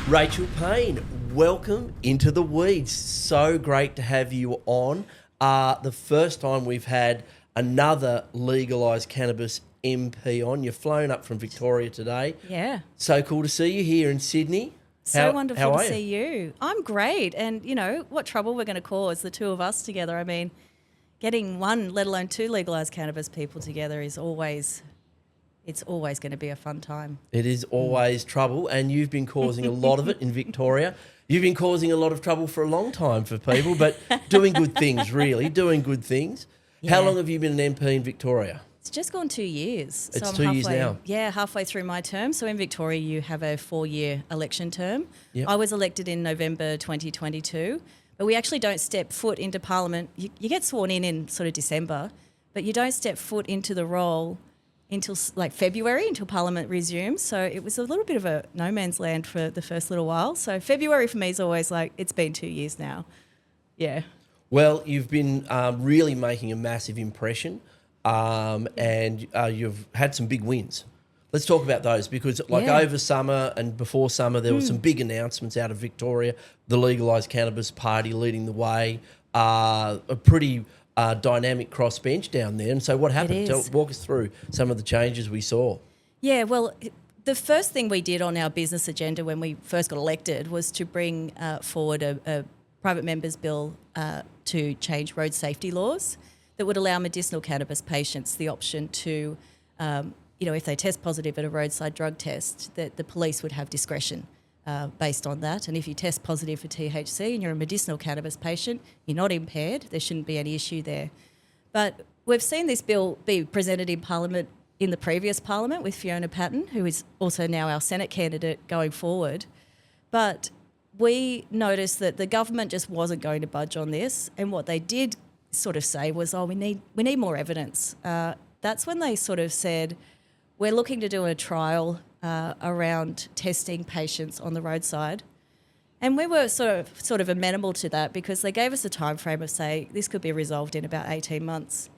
Rachel Payne, welcome into the weeds. So great to have you on. The first time we've had another Legalise Cannabis MP on. You've flown up from Victoria today. Yeah. So cool to see you here in Sydney. So wonderful to are see you. I'm great. And, you know, what trouble we're going to cause, the two of us together. I mean, getting one, let alone two Legalise Cannabis people together is always going to be a fun time. It is always trouble, and you've been causing a lot of it in Victoria. You've been causing a lot of trouble for a long time for people, but doing good things, really, doing good things. Yeah. How long have you been an MP in Victoria? It's just gone 2 years. It's I'm 2 years now. Yeah, halfway through my term. So in Victoria, you have a 4-year election term. Yep. I was elected in November 2022, but we actually don't step foot into Parliament. You get sworn in sort of December, but you don't step foot into the role until like February, until Parliament resumes. So it was a little bit of a no man's land for the first little while. So February for me is always like, it's been 2 years now. Yeah. Well, you've been really making a massive impression, and you've had some big wins. Let's talk about those, because over summer and before summer, there were some big announcements out of Victoria. The Legalise Cannabis Party leading the way, a pretty dynamic crossbench down there. And so what happened? Walk us through some of the changes we saw. Yeah, well, the first thing we did on our business agenda when we first got elected was to bring forward a private member's bill to change road safety laws that would allow medicinal cannabis patients the option to, if they test positive at a roadside drug test, that the police would have discretion based on that. And if you test positive for THC and you're a medicinal cannabis patient, you're not impaired, there shouldn't be any issue there. But we've seen this bill be presented in Parliament in the previous Parliament with Fiona Patten, who is also now our Senate candidate going forward. But we noticed that the government just wasn't going to budge on this, and what they did sort of say was, we need more evidence. That's when they sort of said, we're looking to do a trial around testing patients on the roadside. And we were sort of amenable to that, because they gave us a time frame of, say, this could be resolved in about 18 months.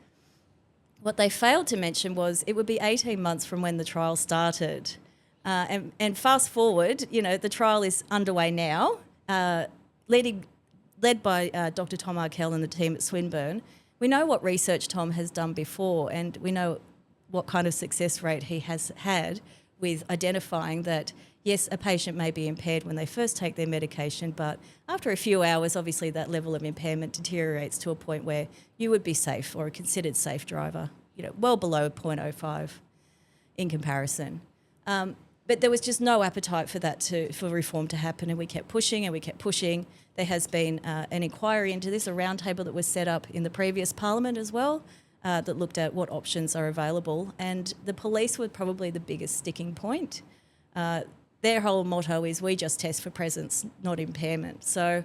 What they failed to mention was it would be 18 months from when the trial started. And fast forward, the trial is underway now, led by Dr. Tom Arkell and the team at Swinburne. We know what research Tom has done before, and we know what kind of success rate he has had with identifying that, yes, a patient may be impaired when they first take their medication, but after a few hours, obviously that level of impairment deteriorates to a point where you would be safe, or a considered safe driver, well below 0.05 in comparison. But there was just no appetite for that for reform to happen, and we kept pushing and we kept pushing. There has been an inquiry into this, a roundtable that was set up in the previous Parliament as well, that looked at what options are available, and the police were probably the biggest sticking point. Their whole motto is, we just test for presence, not impairment. So,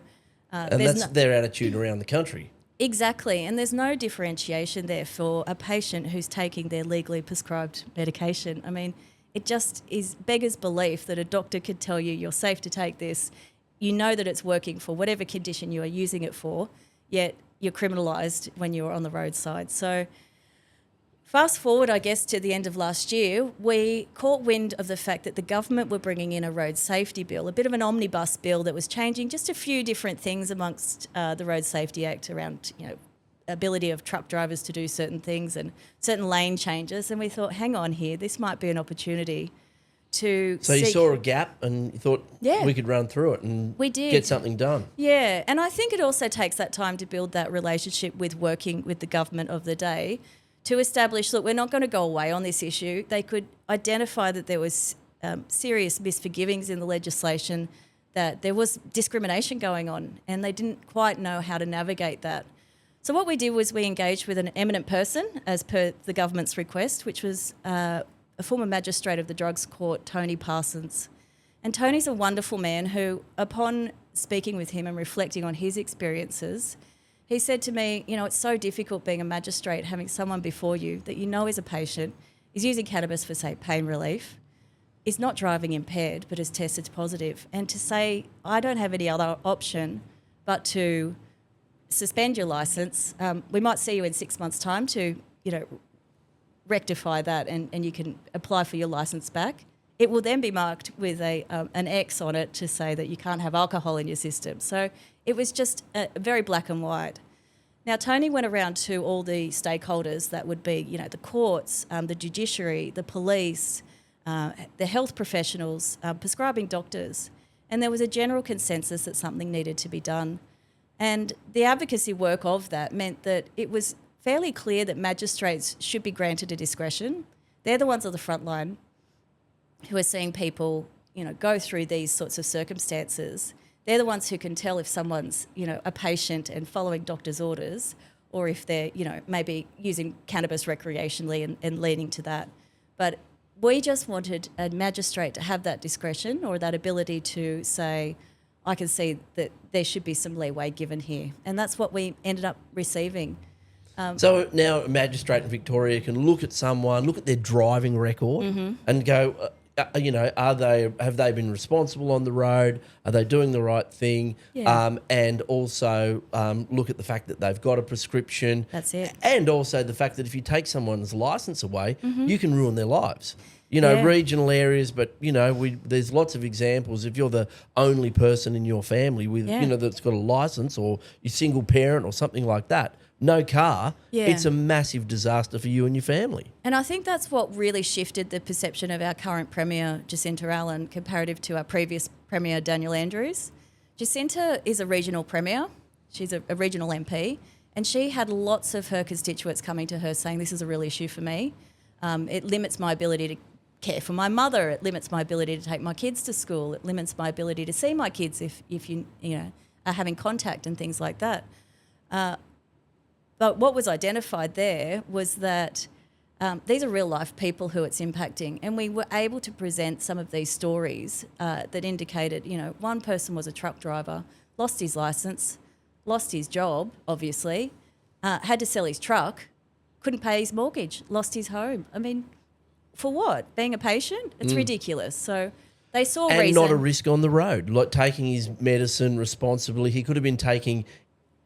and that's their attitude around the country. Exactly, and there's no differentiation there for a patient who's taking their legally prescribed medication. I mean, it just beggars belief that a doctor could tell you you're safe to take this, you know that it's working for whatever condition you are using it for, yet you're criminalised when you're on the roadside. So fast forward, I guess, to the end of last year, we caught wind of the fact that the government were bringing in a road safety bill, a bit of an omnibus bill that was changing just a few different things amongst the Road Safety Act around, ability of truck drivers to do certain things and certain lane changes. And we thought, hang on here, this might be an opportunity to So you saw a gap and you thought we could run through it and we did get something done. Yeah, and I think it also takes that time to build that relationship with working with the government of the day to establish, look, we're not going to go away on this issue. They could identify that there was serious misforgivings in the legislation, that there was discrimination going on, and they didn't quite know how to navigate that. So what we did was we engaged with an eminent person as per the government's request, which was a former magistrate of the Drugs Court, Tony Parsons. And Tony's a wonderful man who, upon speaking with him and reflecting on his experiences, he said to me, it's so difficult being a magistrate, having someone before you that is a patient, is using cannabis for, say, pain relief, is not driving impaired but is tested positive. And to say, I don't have any other option but to suspend your licence, we might see you in 6 months' time to, rectify that and you can apply for your licence back. it will then be marked with an X on it to say that you can't have alcohol in your system. So it was just very black and white. Now, Tony went around to all the stakeholders that would be, the courts, the judiciary, the police, the health professionals, prescribing doctors, and there was a general consensus that something needed to be done. And the advocacy work of that meant that it was fairly clear that magistrates should be granted a discretion. They're the ones on the front line who are seeing people, go through these sorts of circumstances. They're the ones who can tell if someone's, a patient and following doctor's orders, or if they're, maybe using cannabis recreationally and leading to that. But we just wanted a magistrate to have that discretion or that ability to say, I can see that there should be some leeway given here. And that's what we ended up receiving. So now a magistrate in Victoria can look at someone, look at their driving record and go, have they been responsible on the road? Are they doing the right thing? Yeah. And also look at the fact that they've got a prescription. That's it. And also the fact that if you take someone's licence away, you can ruin their lives. Yeah. Regional areas, but, there's lots of examples. If you're the only person in your family with, that's got a licence, or you're single parent or something like that, no car, it's a massive disaster for you and your family. And I think that's what really shifted the perception of our current Premier, Jacinta Allen, comparative to our previous Premier, Daniel Andrews. Jacinta is a regional Premier. She's a regional MP, and she had lots of her constituents coming to her saying, this is a real issue for me. It limits my ability to care for my mother. It limits my ability to take my kids to school. It limits my ability to see my kids if you are having contact and things like that. But what was identified there was that these are real life people who it's impacting, and we were able to present some of these stories that indicated, one person was a truck driver, lost his licence, lost his job, obviously, had to sell his truck, couldn't pay his mortgage, lost his home. I mean, for what? Being a patient? It's ridiculous. So they saw reason. And not a risk on the road, like taking his medicine responsibly. He could have been taking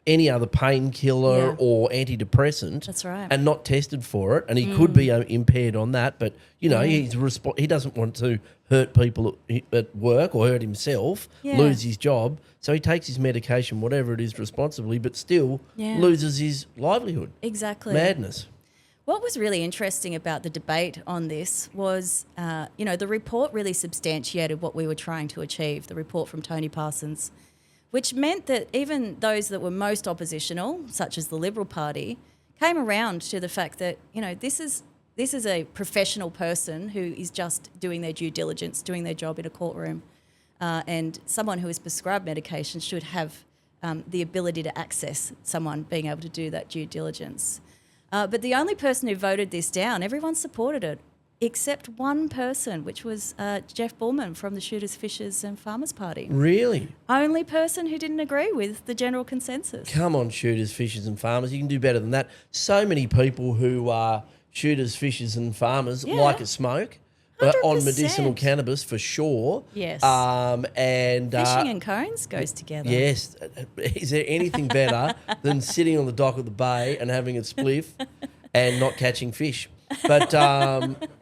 any other painkiller or antidepressant. That's right. And not tested for it. And he could be impaired on that. But, he doesn't want to hurt people at work or hurt himself, lose his job. So he takes his medication, whatever it is, responsibly, but still loses his livelihood. Exactly. Madness. What was really interesting about the debate on this was, the report really substantiated what we were trying to achieve, the report from Tony Parsons, which meant that even those that were most oppositional, such as the Liberal Party, came around to the fact that, this is a professional person who is just doing their due diligence, doing their job in a courtroom, and someone who is prescribed medication should have the ability to access someone being able to do that due diligence. But the only person who voted this down, everyone supported it, except one person, which was Jeff Bullman from the Shooters, Fishers and Farmers Party. Really? Only person who didn't agree with the general consensus. Come on, shooters, fishers and farmers. You can do better than that. So many people who are shooters, fishers and farmers like a smoke. On medicinal cannabis for sure. Yes. And fishing and cones goes together. Yes. Is there anything better than sitting on the dock of the bay and having a spliff and not catching fish? But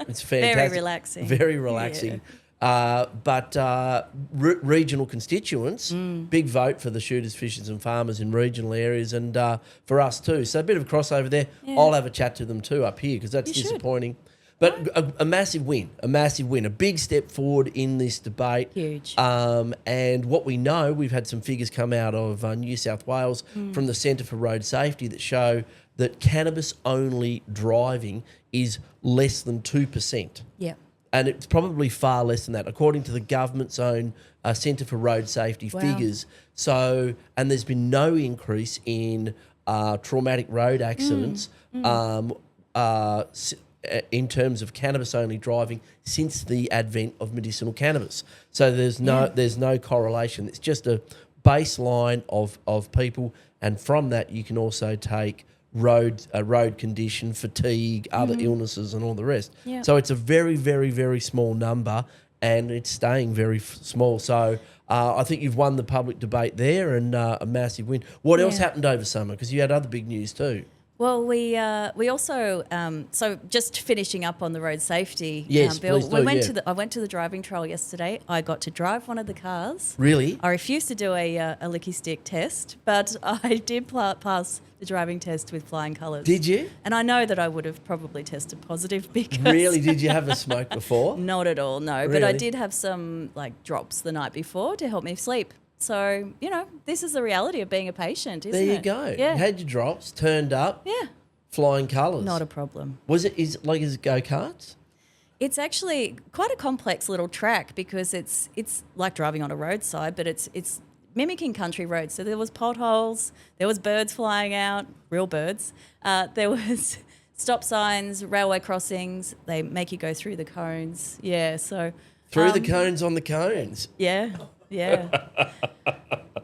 it's fantastic. Very relaxing. Very relaxing. Yeah. Regional constituents, big vote for the shooters, fishers and farmers in regional areas, and for us too. So a bit of a crossover there. Yeah. I'll have a chat to them too up here because that's disappointing. But a massive win, a big step forward in this debate. Huge. And what we know, we've had some figures come out of New South Wales from the Centre for Road Safety that show that cannabis-only driving is less than 2%. Yeah. And it's probably far less than that, according to the government's own Centre for Road Safety figures. So, and there's been no increase in traumatic road accidents in terms of cannabis-only driving since the advent of medicinal cannabis. So there's no correlation. It's just a baseline of people, and from that you can also take road condition, fatigue, other illnesses, and all the rest. Yeah. So it's a very, very, very small number, and it's staying very small. So I think you've won the public debate there, and a massive win. What else happened over summer? Because you had other big news too. Well, we also so just finishing up on the road safety Yes, bill. please do, I went to the driving trial yesterday. I got to drive one of the cars. Really? I refused to do a licky stick test, but I did pass the driving test with flying colours. Did you? And I know that I would have probably tested positive because Really? Did you have a smoke before? not at all, no. But I Really? did have some drops the night before to help me sleep. So, this is the reality of being a patient, isn't it? There you go. Yeah. You had your drops, turned up, Yeah. flying colours. Not a problem. Is it go-karts? It's actually quite a complex little track because it's like driving on a roadside, but it's mimicking country roads. So there was potholes, there was birds flying out, real birds. There was stop signs, railway crossings. They make you go through the cones. Yeah, so Through the cones on the cones. yeah.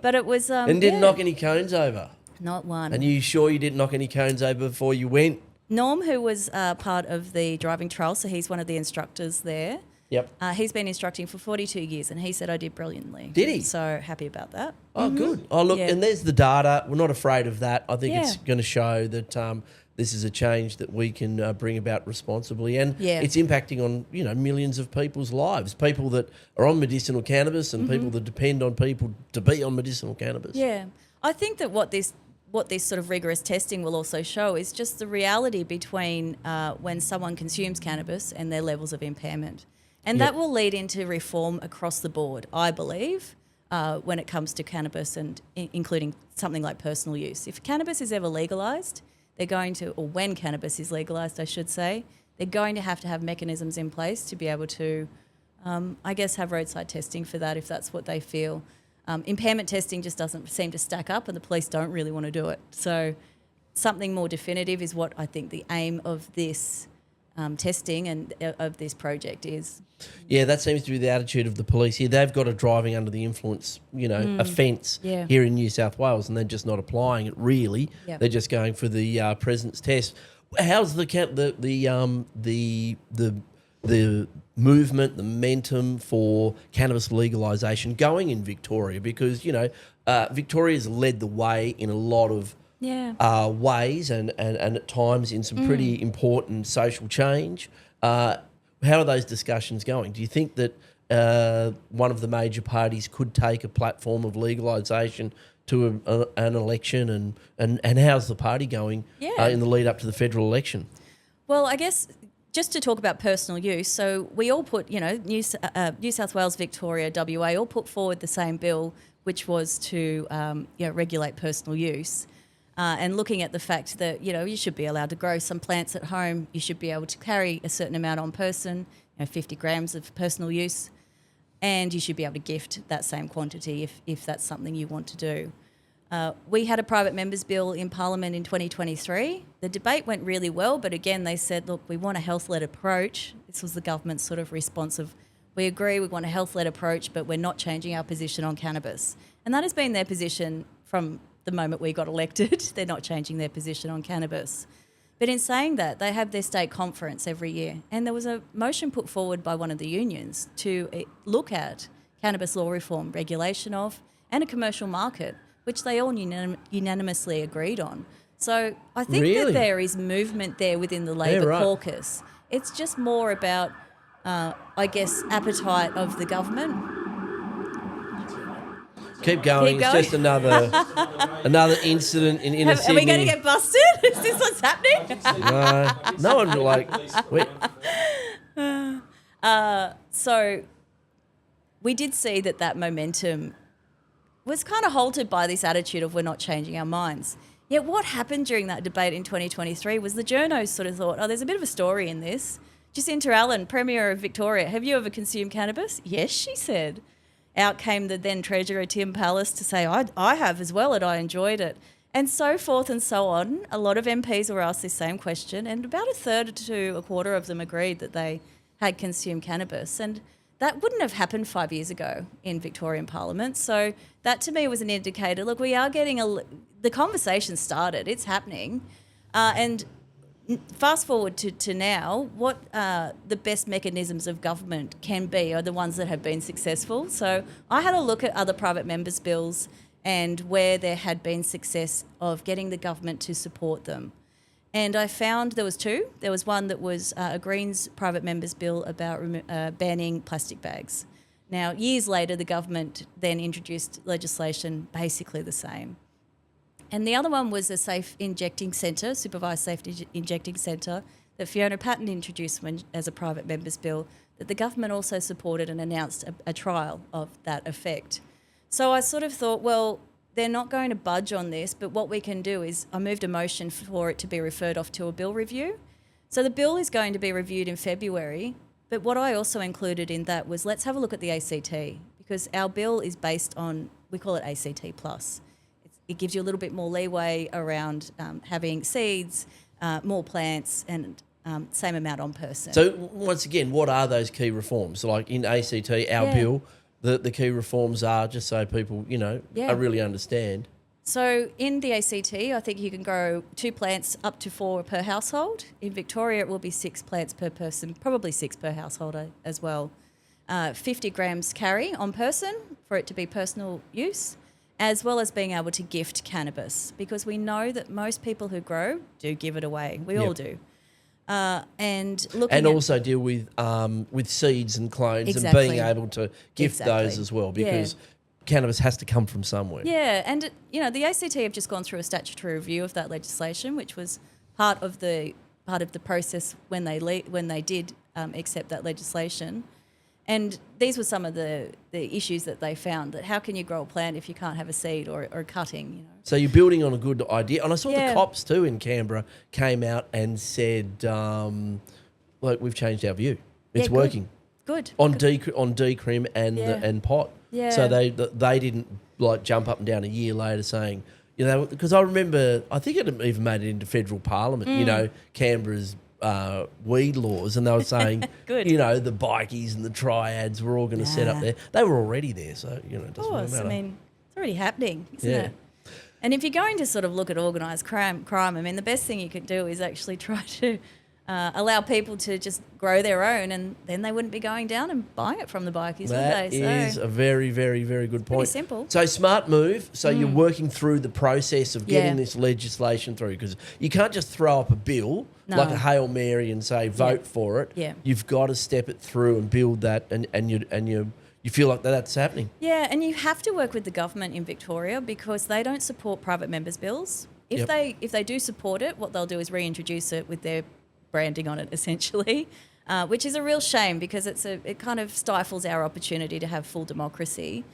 But it was And didn't knock any cones over? not one. And you sure you didn't knock any cones over before you went? Norm, who was part of the driving trial, so he's one of the instructors there. Yep. He's been instructing for 42 years, and he said I did brilliantly. Did he? So happy about that. Oh, good. Oh, look, Yeah. and there's the data. We're not afraid of that. I think it's Yeah. going to show that this is a change that we can bring about responsibly, and Yeah. it's impacting on millions of people's lives. People that are on medicinal cannabis and people that depend on people to be on medicinal cannabis. Yeah, I think that what this sort of rigorous testing will also show is just the reality between when someone consumes cannabis and their levels of impairment. And Yep. that will lead into reform across the board, I believe, when it comes to cannabis and including something like personal use. If cannabis is ever legalised, or when cannabis is legalised, I should say, they're going to have mechanisms in place to be able to, have roadside testing for that if that's what they feel. Impairment testing just doesn't seem to stack up and the police don't really want to do it. So something more definitive is what I think the aim of this testing and of this project is. Yeah, that seems to be the attitude of the police here. They've got a driving under the influence, offence Yeah. here in New South Wales, and they're just not applying it really. Yep. They're just going for the presence test. How's the movement, the momentum for cannabis legalisation going in Victoria? Because Victoria's led the way in a lot of ways and at times in some pretty important social change. How are those discussions going? Do you think that one of the major parties could take a platform of legalisation to an election, and how's the party going in the lead up to the federal election? Well, I guess just to talk about personal use, so we all put, New South Wales, Victoria, WA all put forward the same bill, which was to regulate personal use. And looking at the fact that, you should be allowed to grow some plants at home, you should be able to carry a certain amount on person, 50 grams of personal use, and you should be able to gift that same quantity if that's something you want to do. We had a private members bill in Parliament in 2023. The debate went really well, but again, they said, look, we want a health-led approach. This was the government's sort of response of, we agree, we want a health-led approach, but we're not changing our position on cannabis. And that has been their position from the moment we got elected. They're not changing their position on cannabis. But in saying that, they have their state conference every year. And there was a motion put forward by one of the unions to look at cannabis law reform, regulation of, and a commercial market, which they all unanimously agreed on. So I think that there is movement there within the Labor caucus. It's just more about, appetite of the government. Keep going. It's just another incident in inner Sydney. Are we going to get busted? Is this what's happening? No one So we did see that momentum was kind of halted by this attitude of we're not changing our minds. Yet what happened during that debate in 2023 was the journos sort of thought, there's a bit of a story in this. Jacinta Allen, Premier of Victoria, have you ever consumed cannabis? Yes, she said. Out came the then Treasurer Tim Pallas to say, I have as well, and I enjoyed it. And so forth and so on. A lot of MPs were asked this same question, and about a third to a quarter of them agreed that they had consumed cannabis. And that wouldn't have happened 5 years ago in Victorian Parliament. So that to me was an indicator, look, we are getting the conversation started, it's happening. And fast forward to now, what the best mechanisms of government can be are the ones that have been successful. So I had a look at other private members' bills and where there had been success of getting the government to support them. And I found there was two. There was one that was a Greens private member's bill about banning plastic bags. Now, years later, the government then introduced legislation basically the same. And the other one was a safe injecting centre, supervised safe injecting centre, that Fiona Patten introduced as a private member's bill, that the government also supported and announced a trial of that effect. So I sort of thought, well, they're not going to budge on this, but what we can do is I moved a motion for it to be referred off to a bill review. So the bill is going to be reviewed in February, but what I also included in that was let's have a look at the ACT, because our bill is based on, we call it ACT Plus. It gives you a little bit more leeway around having seeds, more plants, and same amount on person. So once again, what are those key reforms? Like in ACT, our bill, the key reforms are, just so people, really understand. So in the ACT, I think you can grow 2 plants up to 4 per household. In Victoria, it will be 6 plants per person, probably 6 per household as well. 50 grams carry on person for it to be personal use, as well as being able to gift cannabis, because we know that most people who grow do give it away. We all do. And also deal with seeds and clones and being able to gift those as well, because cannabis has to come from somewhere. Yeah, and the ACT have just gone through a statutory review of that legislation, which was part of the process when they did accept that legislation. And these were some of the issues that they found, that how can you grow a plant if you can't have a seed or a cutting, So you're building on a good idea. And I saw the cops too in Canberra came out and said, look, we've changed our view. It's working. Good. On decrim and pot. Yeah. So they didn't jump up and down a year later saying, because I remember, I think it even made it into federal parliament, Canberra's weed laws, and they were saying, Good. The bikies and the triads were all going to set up there. They were already there, so, it doesn't really matter. I mean, it's already happening, isn't it? And if you're going to sort of look at organised crime, I mean, the best thing you could do is actually try to allow people to just grow their own, and then they wouldn't be going down and buying it from the bikies, would they? That is a very, very, very good point. Pretty simple. So smart move. So you're working through the process of getting this legislation through, because you can't just throw up a bill like a Hail Mary and say vote for it. Yeah. You've got to step it through and build that, and you feel like that's happening. Yeah, and you have to work with the government in Victoria, because they don't support private members' bills. If they do support it, what they'll do is reintroduce it with their branding on it, essentially, which is a real shame, because it kind of stifles our opportunity to have full democracy.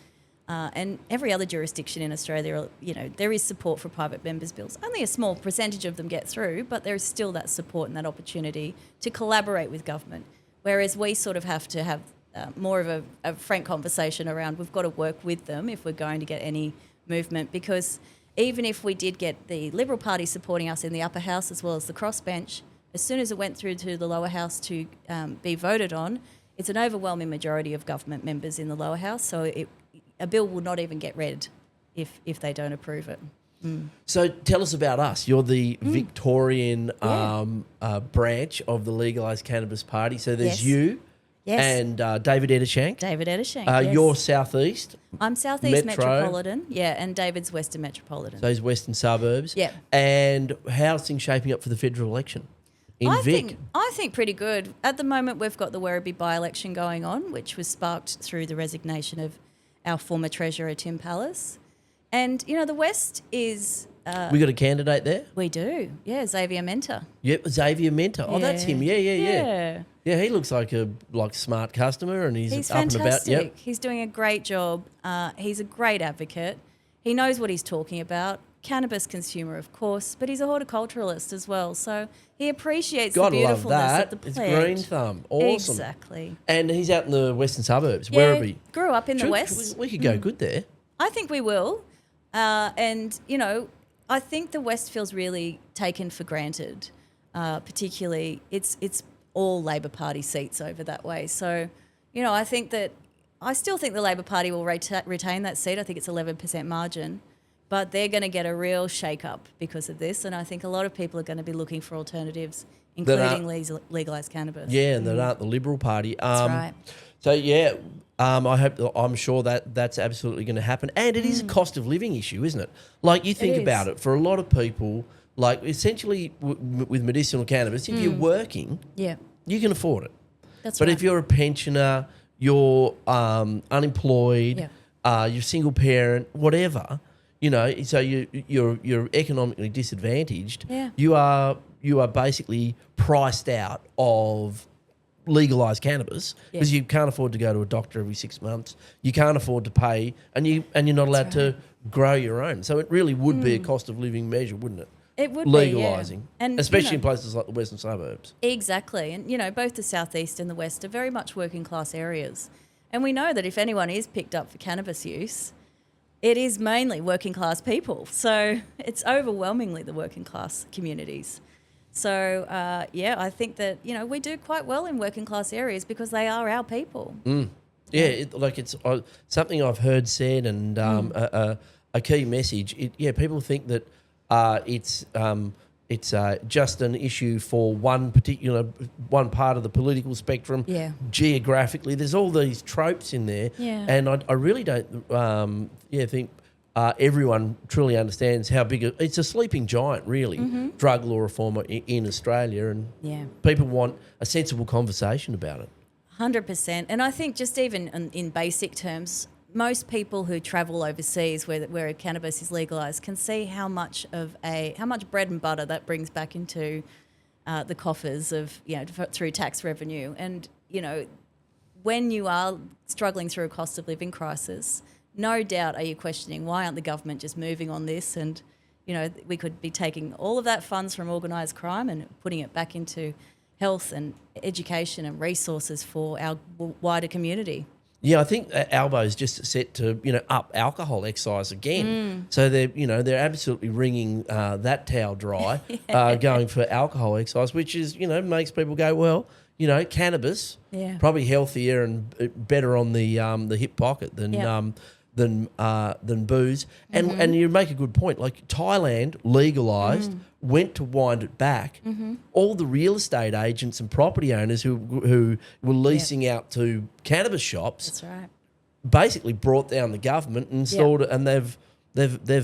And every other jurisdiction in Australia, there is support for private members' bills. Only a small percentage of them get through, but there is still that support and that opportunity to collaborate with government. Whereas we sort of have to have more of a frank conversation around, we've got to work with them if we're going to get any movement, because even if we did get the Liberal Party supporting us in the upper house as well as the crossbench, as soon as it went through to the lower house to be voted on, it's an overwhelming majority of government members in the lower house, so a bill will not even get read if they don't approve it. So tell us about us. You're the Victorian branch of the Legalise Cannabis Party. So there's you and David Eddershank. David Eddershank, You're southeast. I'm southeast Metropolitan, and David's western Metropolitan. So he's western suburbs. Yeah. And how's things shaping up for the federal election in Vic? I think pretty good. At the moment, we've got the Werribee by-election going on, which was sparked through the resignation of our former Treasurer, Tim Pallas. And, the West is... we got a candidate there? We do, Xavier Mentor. Yep, Xavier Mentor. Oh, that's him. Yeah, he looks like a smart customer, and he's up fantastic. And about. Yep. He's doing a great job. He's a great advocate. He knows what he's talking about. Cannabis consumer, of course, but he's a horticulturalist as well. So he appreciates the beautifulness of the plant. It's green thumb. Awesome. Exactly. And he's out in the western suburbs, Werribee. Grew up in the west. We could go good there. I think we will. And, I think the West feels really taken for granted, particularly it's all Labor Party seats over that way. So, I still think the Labor Party will retain that seat. I think it's 11% margin, but they're going to get a real shake-up because of this. And I think a lot of people are going to be looking for alternatives, including legalised cannabis. Yeah, and that aren't the Liberal Party. That's right. So, I'm sure that's absolutely going to happen. And it is a cost of living issue, isn't it? Like, you think about it, for a lot of people, Like essentially with medicinal cannabis, if you're working, Yeah. you can afford it. That's But right. if you're a pensioner, you're unemployed, you're single parent, whatever, you know, so you're economically disadvantaged. Yeah. You are basically priced out of legalised cannabis because you can't afford to go to a doctor every 6 months. You can't afford to pay, and you're not allowed to grow your own. So it really would be a cost of living measure, wouldn't it? It would Legalising, be, yeah. And especially in places like the western suburbs. Exactly. And, you know, both the southeast and the west are very much working class areas. And we know that if anyone is picked up for cannabis use, it is mainly working class people. So it's overwhelmingly the working class communities. So, I think that, you know, we do quite well in working class areas because they are our people. Yeah, it's something I've heard said, and a key message. People think that it's just an issue for one part of the political spectrum. Yeah. Geographically, there's all these tropes in there, and I really don't think everyone truly understands how big it's a sleeping giant, really. Drug law reform in Australia, and people want a sensible conversation about it. 100%. And I think just even in basic terms, most people who travel overseas where cannabis is legalised can see how much bread and butter that brings back into the coffers of, you know, through tax revenue. And, you know, when you are struggling through a cost of living crisis, no doubt are you questioning why aren't the government just moving on this? And, you know, we could be taking all of that funds from organised crime and putting it back into health and education and resources for our wider community. Yeah, I think Albo's just set to, you know, up alcohol excise again. So they're absolutely wringing that towel dry, going for alcohol excise, which is, you know, makes people go, well, you know, cannabis, probably healthier and better on the hip pocket than booze. And you make a good point. Like Thailand legalised, went to wind it back. All the real estate agents and property owners who were leasing out to cannabis shops, That's right, basically brought down the government and installed it, and they've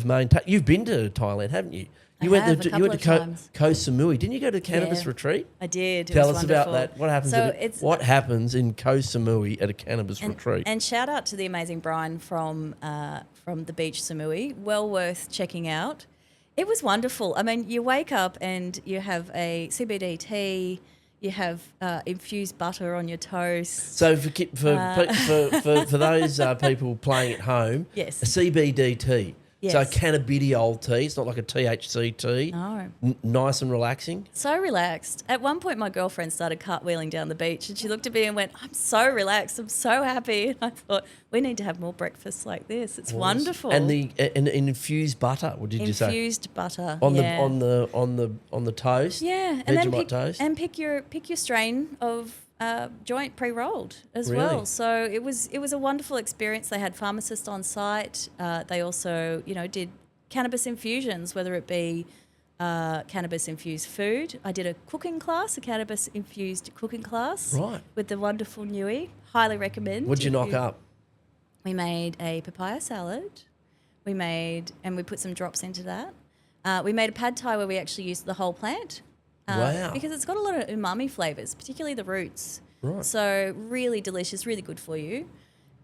maintained. You've been to Thailand, haven't you? You went to Koh Samui. Didn't you go to the cannabis retreat? I did. Tell us about that. What happens? What happens in Koh Samui at a cannabis retreat? And shout out to the amazing Brian from the beach Samui. Well worth checking out. It was wonderful. I mean, you wake up and you have a CBD tea. You have infused butter on your toast. So for those people playing at home, Yes. a CBD tea. Yes. So a cannabidiol tea. It's not like a THC tea. No. Nice and relaxing. So relaxed. At one point, my girlfriend started cartwheeling down the beach and she looked at me and went, I'm so relaxed. I'm so happy. And I thought, we need to have more breakfasts like this. It's wonderful. And and infused butter, what did you say? Infused butter. On the toast? Yeah. And then toast? pick your strain of joint pre-rolled as Really? well. So it was a wonderful experience. They had pharmacists on site. They also, you know, did cannabis infusions, whether it be cannabis infused food. I did a cannabis infused cooking class. Right. With the wonderful Nui. Highly recommend. What'd you knock up? We made a papaya salad. We put some drops into that. We made a pad thai where we actually used the whole plant. Wow. Because it's got a lot of umami flavours, particularly the roots. Right. So really delicious, really good for you.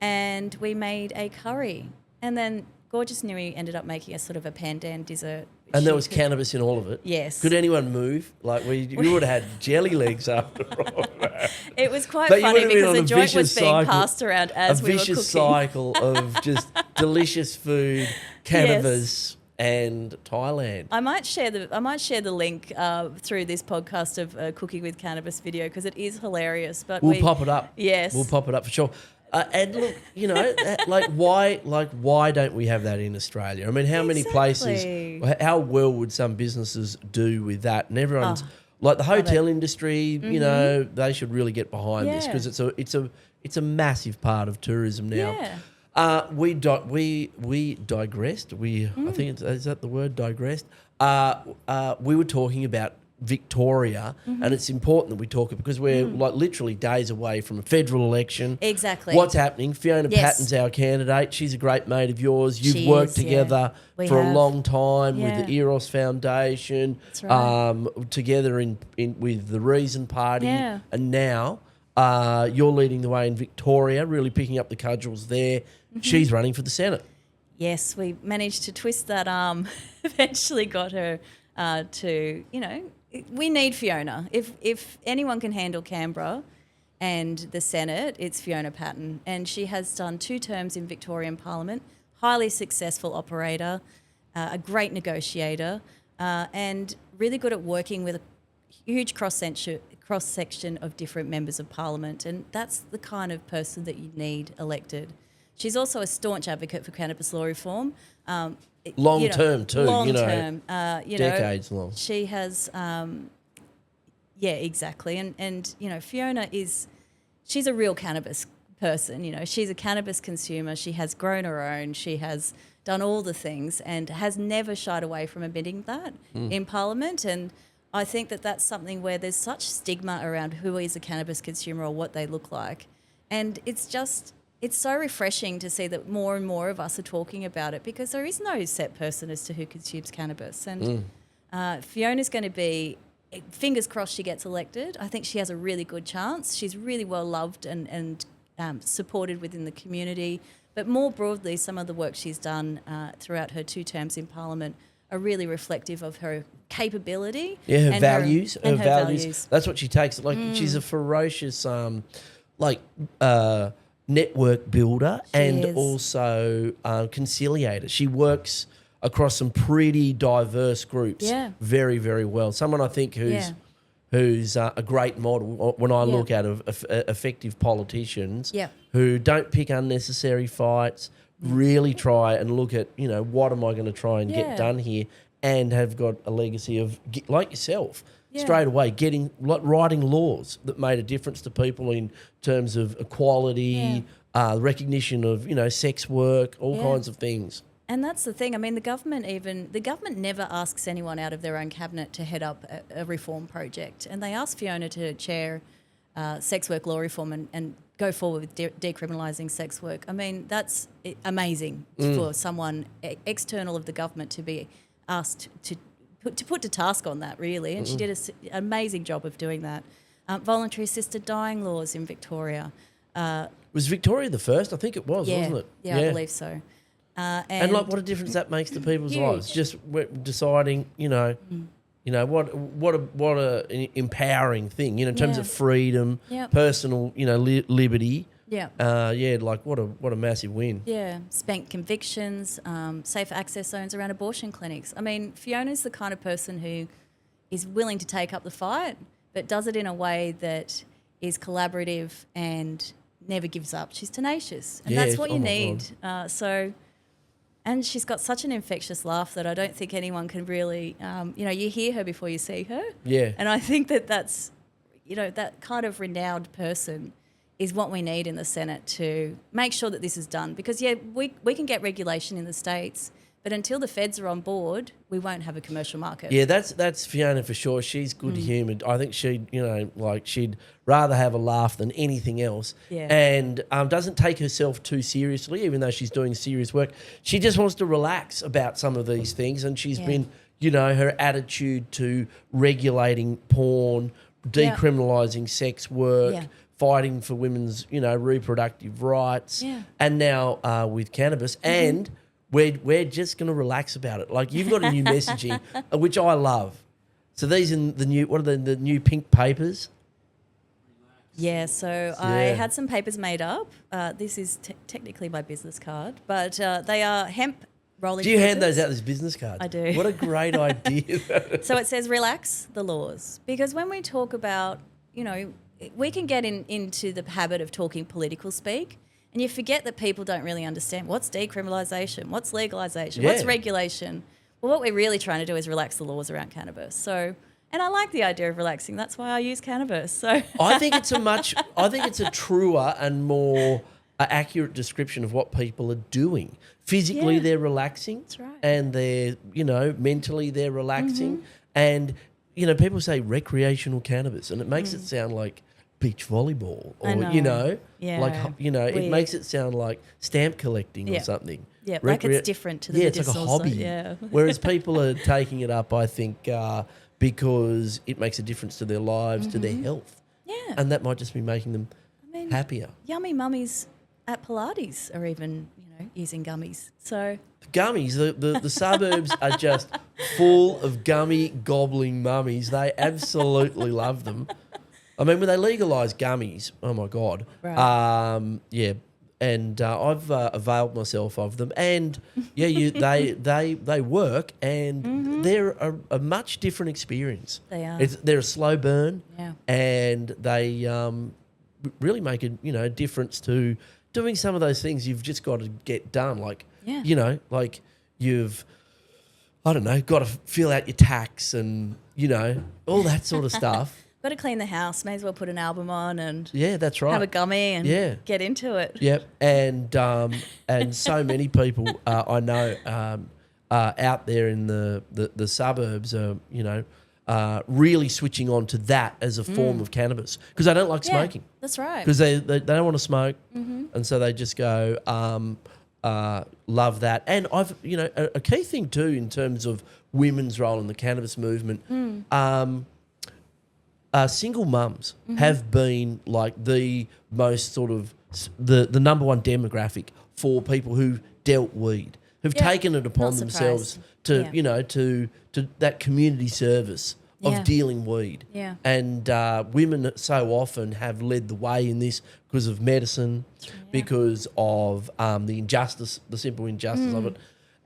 And we made a curry. And then gorgeous Nui ended up making a sort of a pandan dessert. And there was cannabis in all of it? Yes. Could anyone move? Like we would have had jelly legs after all. It was quite But you funny would have been because on the a joint was vicious being cycle- passed around as we were cooking. A vicious cycle of just delicious food, cannabis, and Thailand. I might share the link through this podcast of Cooking with Cannabis video because it is hilarious. But We'll pop it up. Yes, We'll pop it up for sure. And look, you know, why don't we have that in Australia? I mean, how many places? How well would some businesses do with that? And everyone's like the hotel industry. You know, they should really get behind this because it's a massive part of tourism now. Yeah. We digressed. I think is that the word digressed? We were talking about Victoria, and it's important that we talk it because we're like literally days away from a federal election. Exactly. What's happening? Fiona Yes. Patton's our candidate. She's a great mate of yours. You've She worked is, yeah. together We for a have. long time with Yeah. the Eros Foundation, That's right. together in with the Reason Party, Yeah. and now you're leading the way in Victoria, really picking up the cudgels there. She's running for the Senate. Yes, we managed to twist that arm. Eventually got her to, we need Fiona. If anyone can handle Canberra and the Senate, it's Fiona Patton. And she has done 2 terms in Victorian Parliament, highly successful operator, a great negotiator, and really good at working with a huge cross-section of different members of Parliament. And that's the kind of person that you need elected. She's also a staunch advocate for cannabis law reform. Long term too, Long term. decades long. She has, yeah, exactly. And Fiona she's a real cannabis person. She's a cannabis consumer. She has grown her own. She has done all the things and has never shied away from admitting that in Parliament. And I think that that's something where there's such stigma around who is a cannabis consumer or what they look like. And it's so refreshing to see that more and more of us are talking about it because there is no set person as to who consumes cannabis. And Fiona's going to be, fingers crossed she gets elected. I think she has a really good chance. She's really well loved and supported within the community. But more broadly, some of the work she's done throughout her 2 terms in Parliament are really reflective of her capability. Yeah, her and values. her values. That's what she takes. Like she's a ferocious, network builder and is. also conciliator. She works across some pretty diverse groups very, very well. Someone I think who's a great model when I look at effective politicians who don't pick unnecessary fights, really try and look at, what am I going to try and get done here, and have got a legacy of, like yourself, straight away writing laws that made a difference to people in terms of equality, recognition of, sex work, all kinds of things. And that's the thing. I mean, the government never asks anyone out of their own cabinet to head up a reform project. And they asked Fiona to chair sex work law reform and go forward with decriminalising sex work. I mean, that's amazing for someone external of the government to be asked to put to task on that, really. And she did an amazing job of doing that. Voluntary assisted dying laws in Victoria. Was Victoria the first? I think it was, wasn't it? Yeah, I believe so. And what a difference that makes to people's lives. Just deciding, what an empowering thing, in terms of freedom, personal, liberty. Yeah. What a massive win. Yeah, spent convictions, safe access zones around abortion clinics. I mean, Fiona's the kind of person who is willing to take up the fight, but does it in a way that is collaborative and never gives up. She's tenacious, and that's what you need. And she's got such an infectious laugh that I don't think anyone can really, you hear her before you see her. Yeah. And I think that's, that kind of renowned person is what we need in the Senate to make sure that this is done. Because, we can get regulation in the States, but until the feds are on board, we won't have a commercial market. Yeah, that's Fiona for sure. She's good-humoured. I think she'd rather have a laugh than anything else. Yeah. And doesn't take herself too seriously, even though she's doing serious work. She just wants to relax about some of these things, and she's been, her attitude to regulating porn, decriminalising sex work, fighting for women's, reproductive rights, and now with cannabis. And we're just going to relax about it. Like, you've got a new messaging, which I love. So these are the new, what are the new pink papers? Yeah, so I had some papers made up. This is technically my business card, but they are hemp rolling Do you papers. hand those out as business cards? I do. What a great idea. So it says relax the laws. Because when we talk about, we can get into the habit of talking political speak, and you forget that people don't really understand what's decriminalisation, what's legalisation, what's regulation. Well, what we're really trying to do is relax the laws around cannabis. So, and I like the idea of relaxing. That's why I use cannabis. So I think it's a truer and more accurate description of what people are doing. Physically, they're relaxing. That's right. And they're, mentally they're relaxing. And, you know, people say recreational cannabis, and it makes it sound like beach volleyball, or I know. you know, Yeah. like you know, it Weird. makes it sound like stamp collecting or Yeah. something. Yeah, like it's different to the it's like a medicinal hobby. side, yeah. Whereas people are taking it up, I think, because it makes a difference to their lives, to their health, Yeah. and that might just be making them I mean, happier. yummy mummies at Pilates are even, using gummies. So Gummies, the suburbs are just full of gummy gobbling mummies. They absolutely love them. I mean, when they legalise gummies, oh my God. Right. Yeah, and I've availed myself of them, and they work, and they're a much different experience. They are. They're a slow burn, Yeah. and they really make a difference to doing some of those things you've just got to get done, like like you've, I don't know, got to fill out your tax and all that sort of stuff. Got to clean the house. May as well put an album on and Yeah, that's right. have a gummy and get into it. Yep, and so many people I know out there in the suburbs are really switching on to that as a form of cannabis because they don't like smoking. That's right. Because they don't want to smoke, and so they just go love that. And I've a key thing too in terms of women's role in the cannabis movement. Single mums have been like the most sort of the number one demographic for people who dealt weed, who've taken it upon Not themselves surprised. to that community service of Yeah. dealing weed. Yeah. And women so often have led the way in this because of medicine, because of the injustice, the simple injustice of it.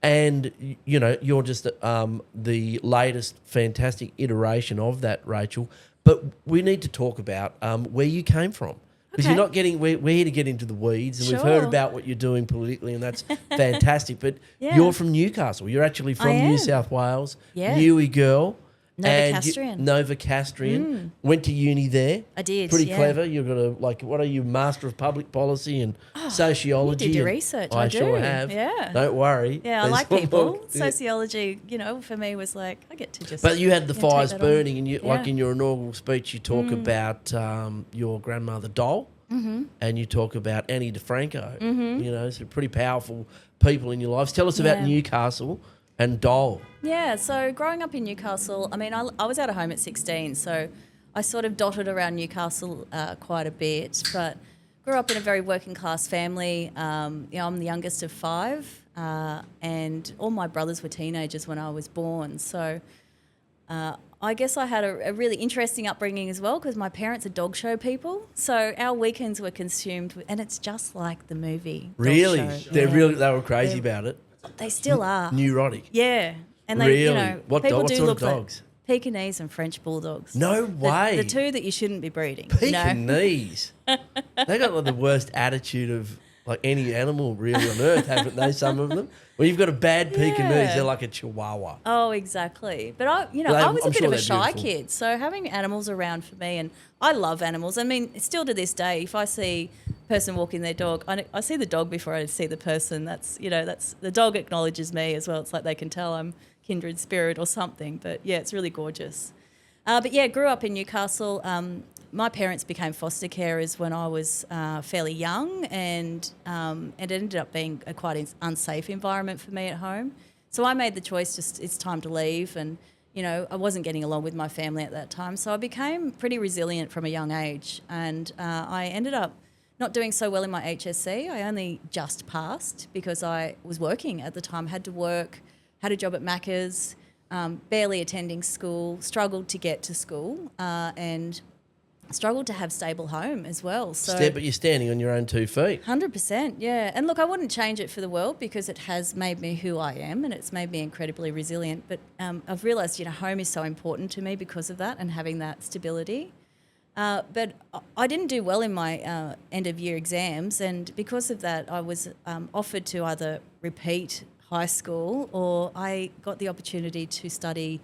And, you're just the latest fantastic iteration of that, Rachel. But we need to talk about where you came from. Because you're not getting, we're here to get into the weeds, and we've heard Sure. about what you're doing politically, and that's fantastic. But Yeah. you're from Newcastle. You're actually from I New am. South Wales. Yeah. Newy girl. Novocastrian. Novocastrian. Went to uni there. I did, Pretty yeah. clever. You've got what are you, Master of Public Policy and Sociology? You did your and research. I I sure do. have. Yeah. Don't worry. Yeah, I There's like a people. lot- Sociology, for me was like, I get to just... But you had the take fires that on. burning, and you, like Yeah. in your inaugural speech, you talk about your grandmother Dole, and you talk about Annie DeFranco. So pretty powerful people in your lives. Tell us about Yeah. Newcastle and Dole. Yeah, so growing up in Newcastle, I mean, I was out of home at 16, so I sort of dotted around Newcastle quite a bit, but grew up in a very working class family. I'm the youngest of 5, and all my brothers were teenagers when I was born. So I guess I had a really interesting upbringing as well because my parents are dog show people. So our weekends were consumed, and it's just like the movie. Dog Really? Show. They Yeah. were crazy about it. They still are. Neurotic. Yeah. And they, Really? What people dog- what do sort look of dogs? like Pekingese and French bulldogs. No way. The two that you shouldn't be breeding. Pekingese. They got like the worst attitude of like any animal really on earth, haven't they? Some of them. When you've got a bad Pekingese, Yeah. they're like a Chihuahua. Oh, exactly. But I was I'm a bit sure of a they're shy beautiful. kid, so having animals around for me, and I love animals. I mean, still to this day, if I see a person walking their dog, I see the dog before I see the person. That's the dog acknowledges me as well. It's like they can tell I'm kindred spirit or something. But yeah, it's really gorgeous. But yeah, grew up in Newcastle. My parents became foster carers when I was fairly young, and it ended up being a quite unsafe environment for me at home. So I made the choice, it's time to leave, and I wasn't getting along with my family at that time. So I became pretty resilient from a young age, and I ended up not doing so well in my HSC. I only just passed because I was working at the time, had to work, had a job at Macca's, barely attending school, struggled to get to school, and struggled to have stable home as well. So But you're standing on your own 2 feet. 100%, yeah. And look, I wouldn't change it for the world because it has made me who I am and it's made me incredibly resilient. But I've realised, home is so important to me because of that and having that stability. But I didn't do well in my end-of-year exams, and because of that I was offered to either repeat high school or I got the opportunity to study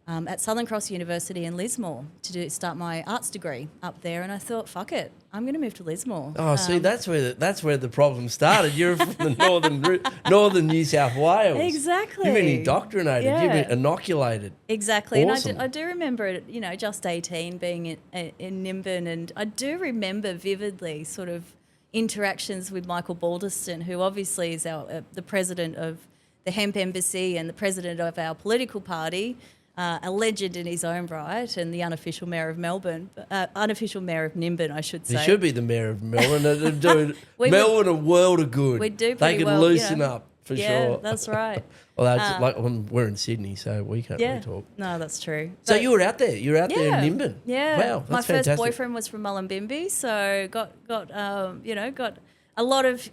at Southern Cross University in Lismore to start my arts degree up there, and I thought, fuck it, I'm going to move to Lismore. Oh, see, that's where the problem started. You're from the northern New South Wales. Exactly. You've been indoctrinated. Yeah. You've been inoculated. Exactly. Awesome. And I do remember, just 18 being in Nimbin, and I do remember vividly sort of interactions with Michael Balderston, who obviously is the president of the Hemp Embassy and the president of our political party, a legend in his own right, and the unofficial mayor of Melbourne, unofficial mayor of Nimbin, I should say. He should be the mayor of Melbourne. They're doing Melbourne a world of good. We do They pretty could well, loosen up for sure. Yeah, that's right. Well, that's we're in Sydney, so we can't really talk. No, that's true. So you were out there. You were out there in Nimbin. Yeah. Wow, that's my fantastic. first boyfriend was from Mullumbimby, so got a lot of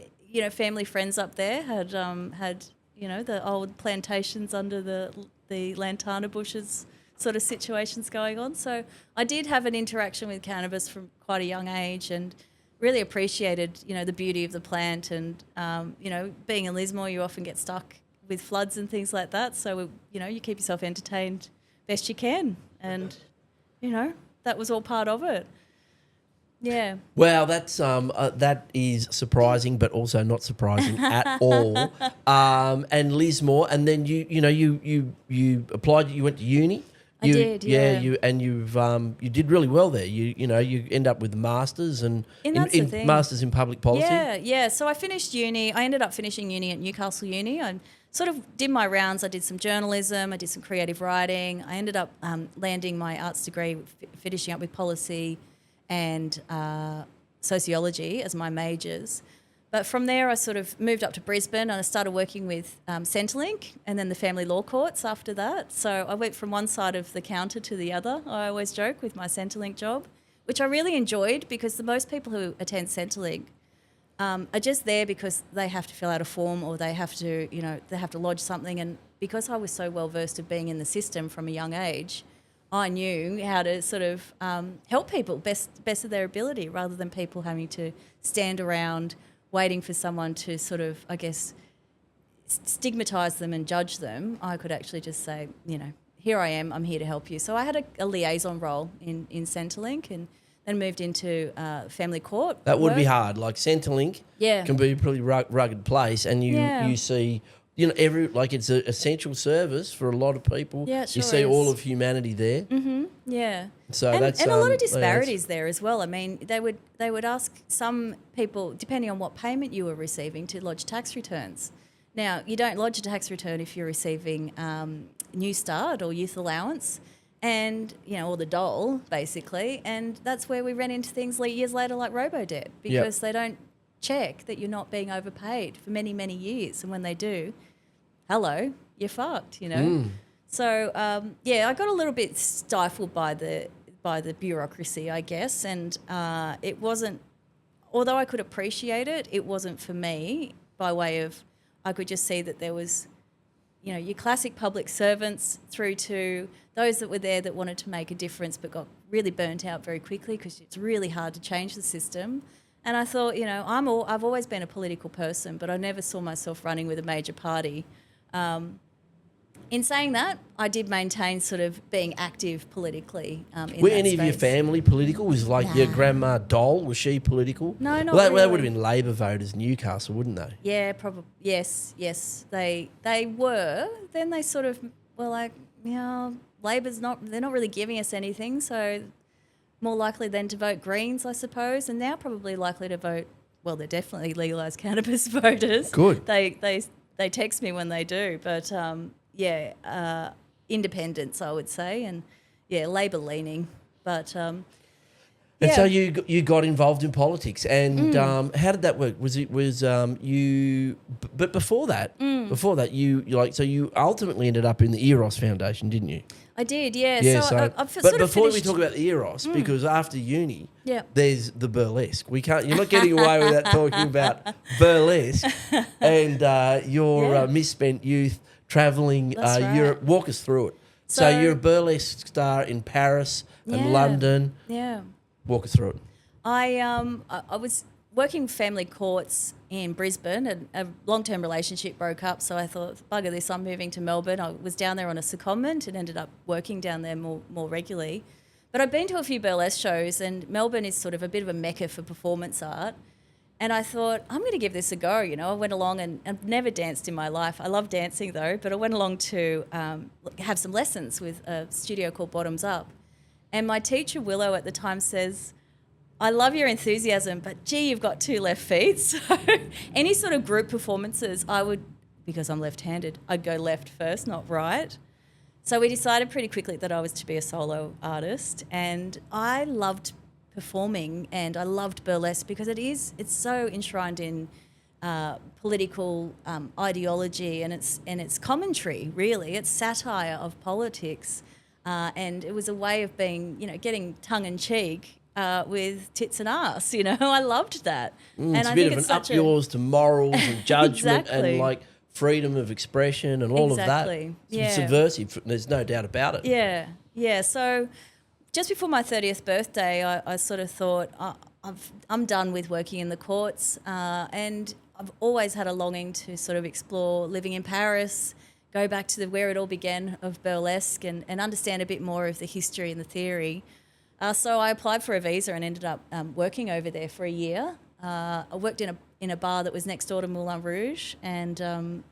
family friends up there. Had the old plantations under the lantana bushes sort of situations going on. So I did have an interaction with cannabis from quite a young age, and really appreciated the beauty of the plant. And being in Lismore, you often get stuck with floods and things like that. So you keep yourself entertained best you can, and that was all part of it. Yeah. Wow, that is surprising, but also not surprising at all. And Lismore, and then you applied. You went to uni. I did. Yeah. You did really well there. You end up with masters and thing. masters in public policy. Yeah. So I finished uni. I ended up finishing uni at Newcastle Uni. I sort of did my rounds. I did some journalism. I did some creative writing. I ended up landing my arts degree, finishing up with policy and sociology as my majors. But from there, I sort of moved up to Brisbane, and I started working with Centrelink and then the family law courts after that. So I went from one side of the counter to the other, I always joke, with my Centrelink job, which I really enjoyed, because the most people who attend Centrelink are just there because they have to fill out a form, or they have to lodge something. And because I was so well versed of being in the system from a young age, I knew how to sort of help people best of their ability, rather than people having to stand around waiting for someone to sort of, I guess, stigmatise them and judge them. I could actually just say, here I am, I'm here to help you. So I had a liaison role in Centrelink, and then moved into family court. That would be hard. Like Centrelink can be a pretty rugged place, and you see... it's an essential service for a lot of people. Yeah, it sure you see is. all of humanity there. Mm-hmm. Yeah. So and a lot of disparities disparities there as well. I mean, they would ask some people, depending on what payment you were receiving, to lodge tax returns. Now, you don't lodge a tax return if you're receiving New Start or Youth Allowance, and or the dole basically. And that's where we ran into things years later like robo-debt, because they don't check that you're not being overpaid for many, many years, and when they do, hello, you're fucked, So I got a little bit stifled by the bureaucracy, I guess, and it wasn't, although I could appreciate it, it wasn't for me, by way of, I could just see that there was your classic public servants through to those that were there that wanted to make a difference but got really burnt out very quickly, because it's really hard to change the system. And I thought, I've always been a political person, but I never saw myself running with a major party. In saying that, I did maintain sort of being active politically in Were that any of your space. family political? Was your grandma Dole, was she political? No, not Well, really. they would have been Labor voters in Newcastle, wouldn't they? Yeah, probably. Yes. They were. Then they sort of Labor's they're not really giving us anything, so more likely then to vote Greens, I suppose, and now probably likely to vote. Well, they're definitely Legalise Cannabis voters. Good. They text me when they do, but independents, I would say, and Labor leaning, but. And so you got involved in politics, and how did that work? But before that, you ultimately ended up in the Eros Foundation, didn't you? I did, yeah. But before we talk about the Eros, because after uni, there's the burlesque. You're not getting away without talking about burlesque and your misspent youth travelling Europe. Walk us through it. So you're a burlesque star in Paris and London. Yeah. Walk us through it. I was working family courts in Brisbane, and a long-term relationship broke up. So I thought, bugger this, I'm moving to Melbourne. I was down there on a secondment and ended up working down there more regularly. But I've been to a few burlesque shows, and Melbourne is sort of a bit of a mecca for performance art. And I thought, I'm going to give this a go. You know, I went along and I've never danced in my life. I love dancing though, but I went along to have some lessons with a studio called Bottoms Up. And my teacher, Willow, at the time says, I love your enthusiasm, but gee, you've got 2 left feet. So any sort of group performances, I would, because I'm left-handed, I'd go left first, not right. So we decided pretty quickly that I was to be a solo artist, and I loved performing, and I loved burlesque because it's so enshrined in political ideology, and it's commentary, really. It's satire of politics, and it was a way of being, getting tongue in cheek with tits and ass. I loved that. And It's I a bit think of it's an up such yours to morals and judgment Exactly. and like freedom of expression and all Exactly. of that. Yeah. It's subversive. There's no doubt about it. Yeah. So just before my 30th birthday, I sort of thought, I'm done with working in the courts, and I've always had a longing to sort of explore living in Paris, go back to where it all began of burlesque, and understand a bit more of the history and the theory. So I applied for a visa and ended up working over there for a year. I worked in a bar that was next door to Moulin Rouge, and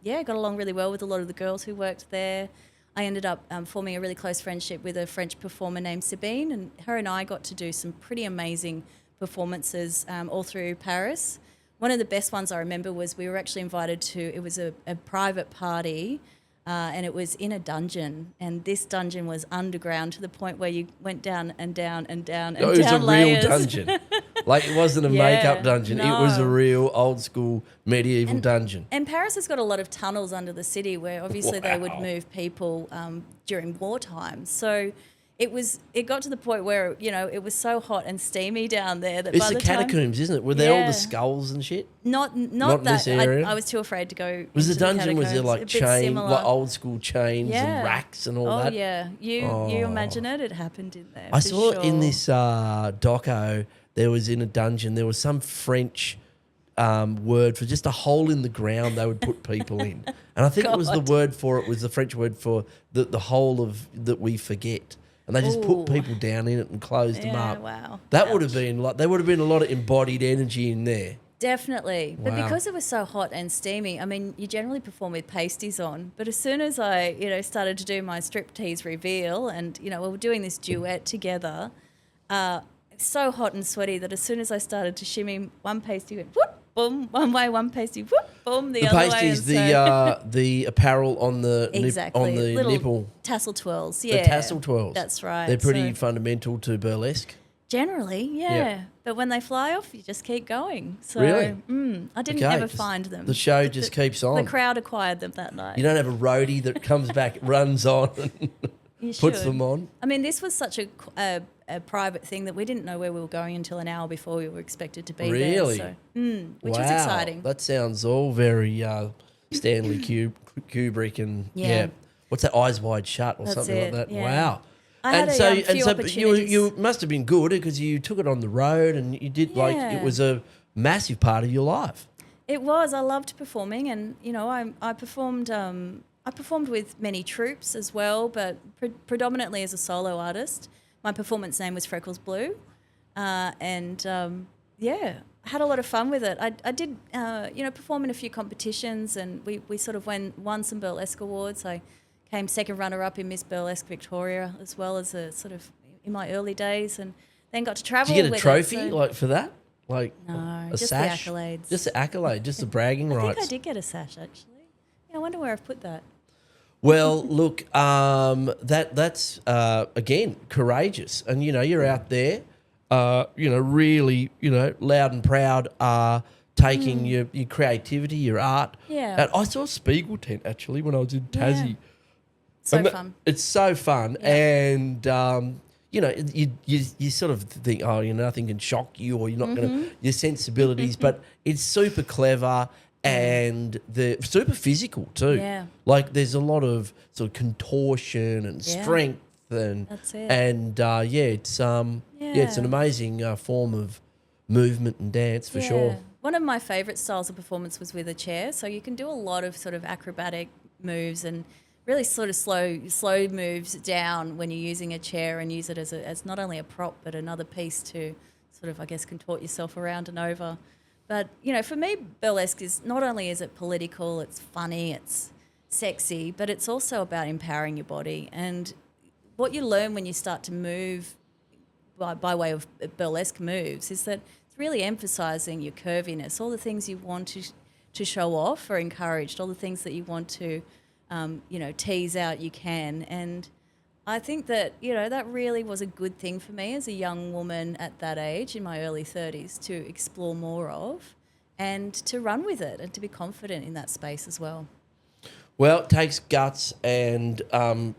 got along really well with a lot of the girls who worked there. I ended up forming a really close friendship with a French performer named Sabine, and her and I got to do some pretty amazing performances all through Paris. One of the best ones I remember was we were actually invited to, it was a private party, and it was in a dungeon, and this dungeon was underground to the point where you went down and down and down and It was down a layers. real dungeon. Like, it wasn't a Yeah, makeup dungeon. It was a no. real old school medieval dungeon. And Paris has got a lot of tunnels under the city where obviously they would Wow. move people during wartime. So it got to the point where, it was so hot and steamy down there that It's by the the time... catacombs, isn't it? Were there all Yeah. the skulls and shit? Not Not in that. this area? I was too afraid to go Was the into dungeon, was there catacombs. like A bit chain, similar. like old school chains Yeah. and racks and all Oh, that? yeah. You imagine it happened in there. I for saw sure. in this doco, there was in a dungeon, there was some French word for just a hole in the ground they would put people in. And I think it was the God. word for it was the French word for the hole of that we forget. And they just Ooh. put people down in it and closed them Yeah, up. wow. That would Ouch. have been like, there would have been a lot of embodied energy in there. Definitely. But Wow. because it was so hot and steamy, I mean, you generally perform with pasties on. But as soon as I, started to do my striptease reveal and, we were doing this duet together, it's so hot and sweaty that as soon as I started to shimmy, one pasty went whoop, boom, one way, one pasty, whoop, boom, the The other way. pasties, and so- the apparel on the exactly. on the Little nipple. tassel twirls, yeah. The tassel twirls. That's right. They're pretty So fundamental to burlesque. generally, yeah. Yeah. But when they fly off, you just keep going. So Really? I didn't Okay, ever just- find them. the show just keeps on. The crowd acquired them that night. You don't have a roadie that comes back, runs on, and You puts should. them on. I mean, this was such a private thing that we didn't know where we were going until an hour before we were expected to be Really? there. So, which Wow, was exciting. That sounds all very Stanley Kubrick and Yeah. what's that? Eyes Wide Shut or That's something it, like that. yeah. Wow. I had a few but opportunities. you must have been good because you took it on the road and you did like Yeah. it was a massive part of your life. It was. I loved performing, and I performed. I performed with many troupes as well, but predominantly as a solo artist. My performance name was Freckles Blue, and I had a lot of fun with it. I did perform in a few competitions, and we sort of won some burlesque awards. I came second runner-up in Miss Burlesque Victoria, as well as a sort of in my early days, and then got to travel. Did you get a with trophy it, so- like for that? Like No, a just the sash? accolades. Just the accolade, just the bragging I rights. think I did get a sash actually. Yeah, I wonder where I've put that. Well, look, that's again courageous, and you're out there, really, loud and proud, taking your creativity, your art. Yeah. And I saw a Spiegel tent actually when I was in Tassie. So And fun. It's so fun, Yeah. and you sort of think, nothing can shock you, or you're not going to your sensibilities, but it's super clever. And they're super physical too. Yeah. Like there's a lot of sort of contortion and Yeah. strength, and That's it. and it's an Yeah. amazing form of movement and dance for sure. One of my favourite styles of performance was with a chair. So you can do a lot of sort of acrobatic moves and really sort of slow moves down when you're using a chair, and use it as not only a prop but another piece to sort of, I guess, contort yourself around and over. But, you know, for me, burlesque is not only is it political, it's funny, it's sexy, but it's also about empowering your body. And what you learn when you start to move by way of burlesque moves is that it's really emphasising your curviness, all the things you want to show off are encouraged, all the things that you want to, tease out, you can. And I think that, that really was a good thing for me as a young woman at that age, in my early 30s, to explore more of and to run with it and to be confident in that space as well. Well, it takes guts and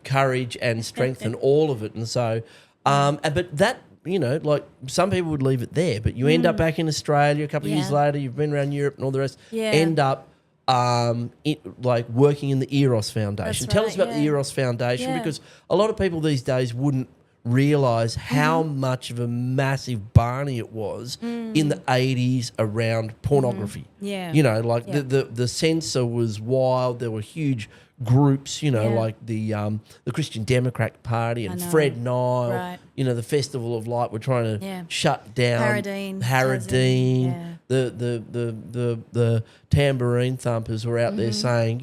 courage and strength and all of it. And so, but that, like some people would leave it there, but you end up back in Australia a couple of years later, you've been around Europe and all the rest, end up working in the Eros Foundation. Tell us about the Eros Foundation, because a lot of people these days wouldn't realise how much of a massive barney it was in the 80s around pornography. The censor was wild. There were huge groups, like the Christian Democrat Party and Fred Nile, the Festival of Light were trying to shut down Harradine. The tambourine thumpers were out there saying,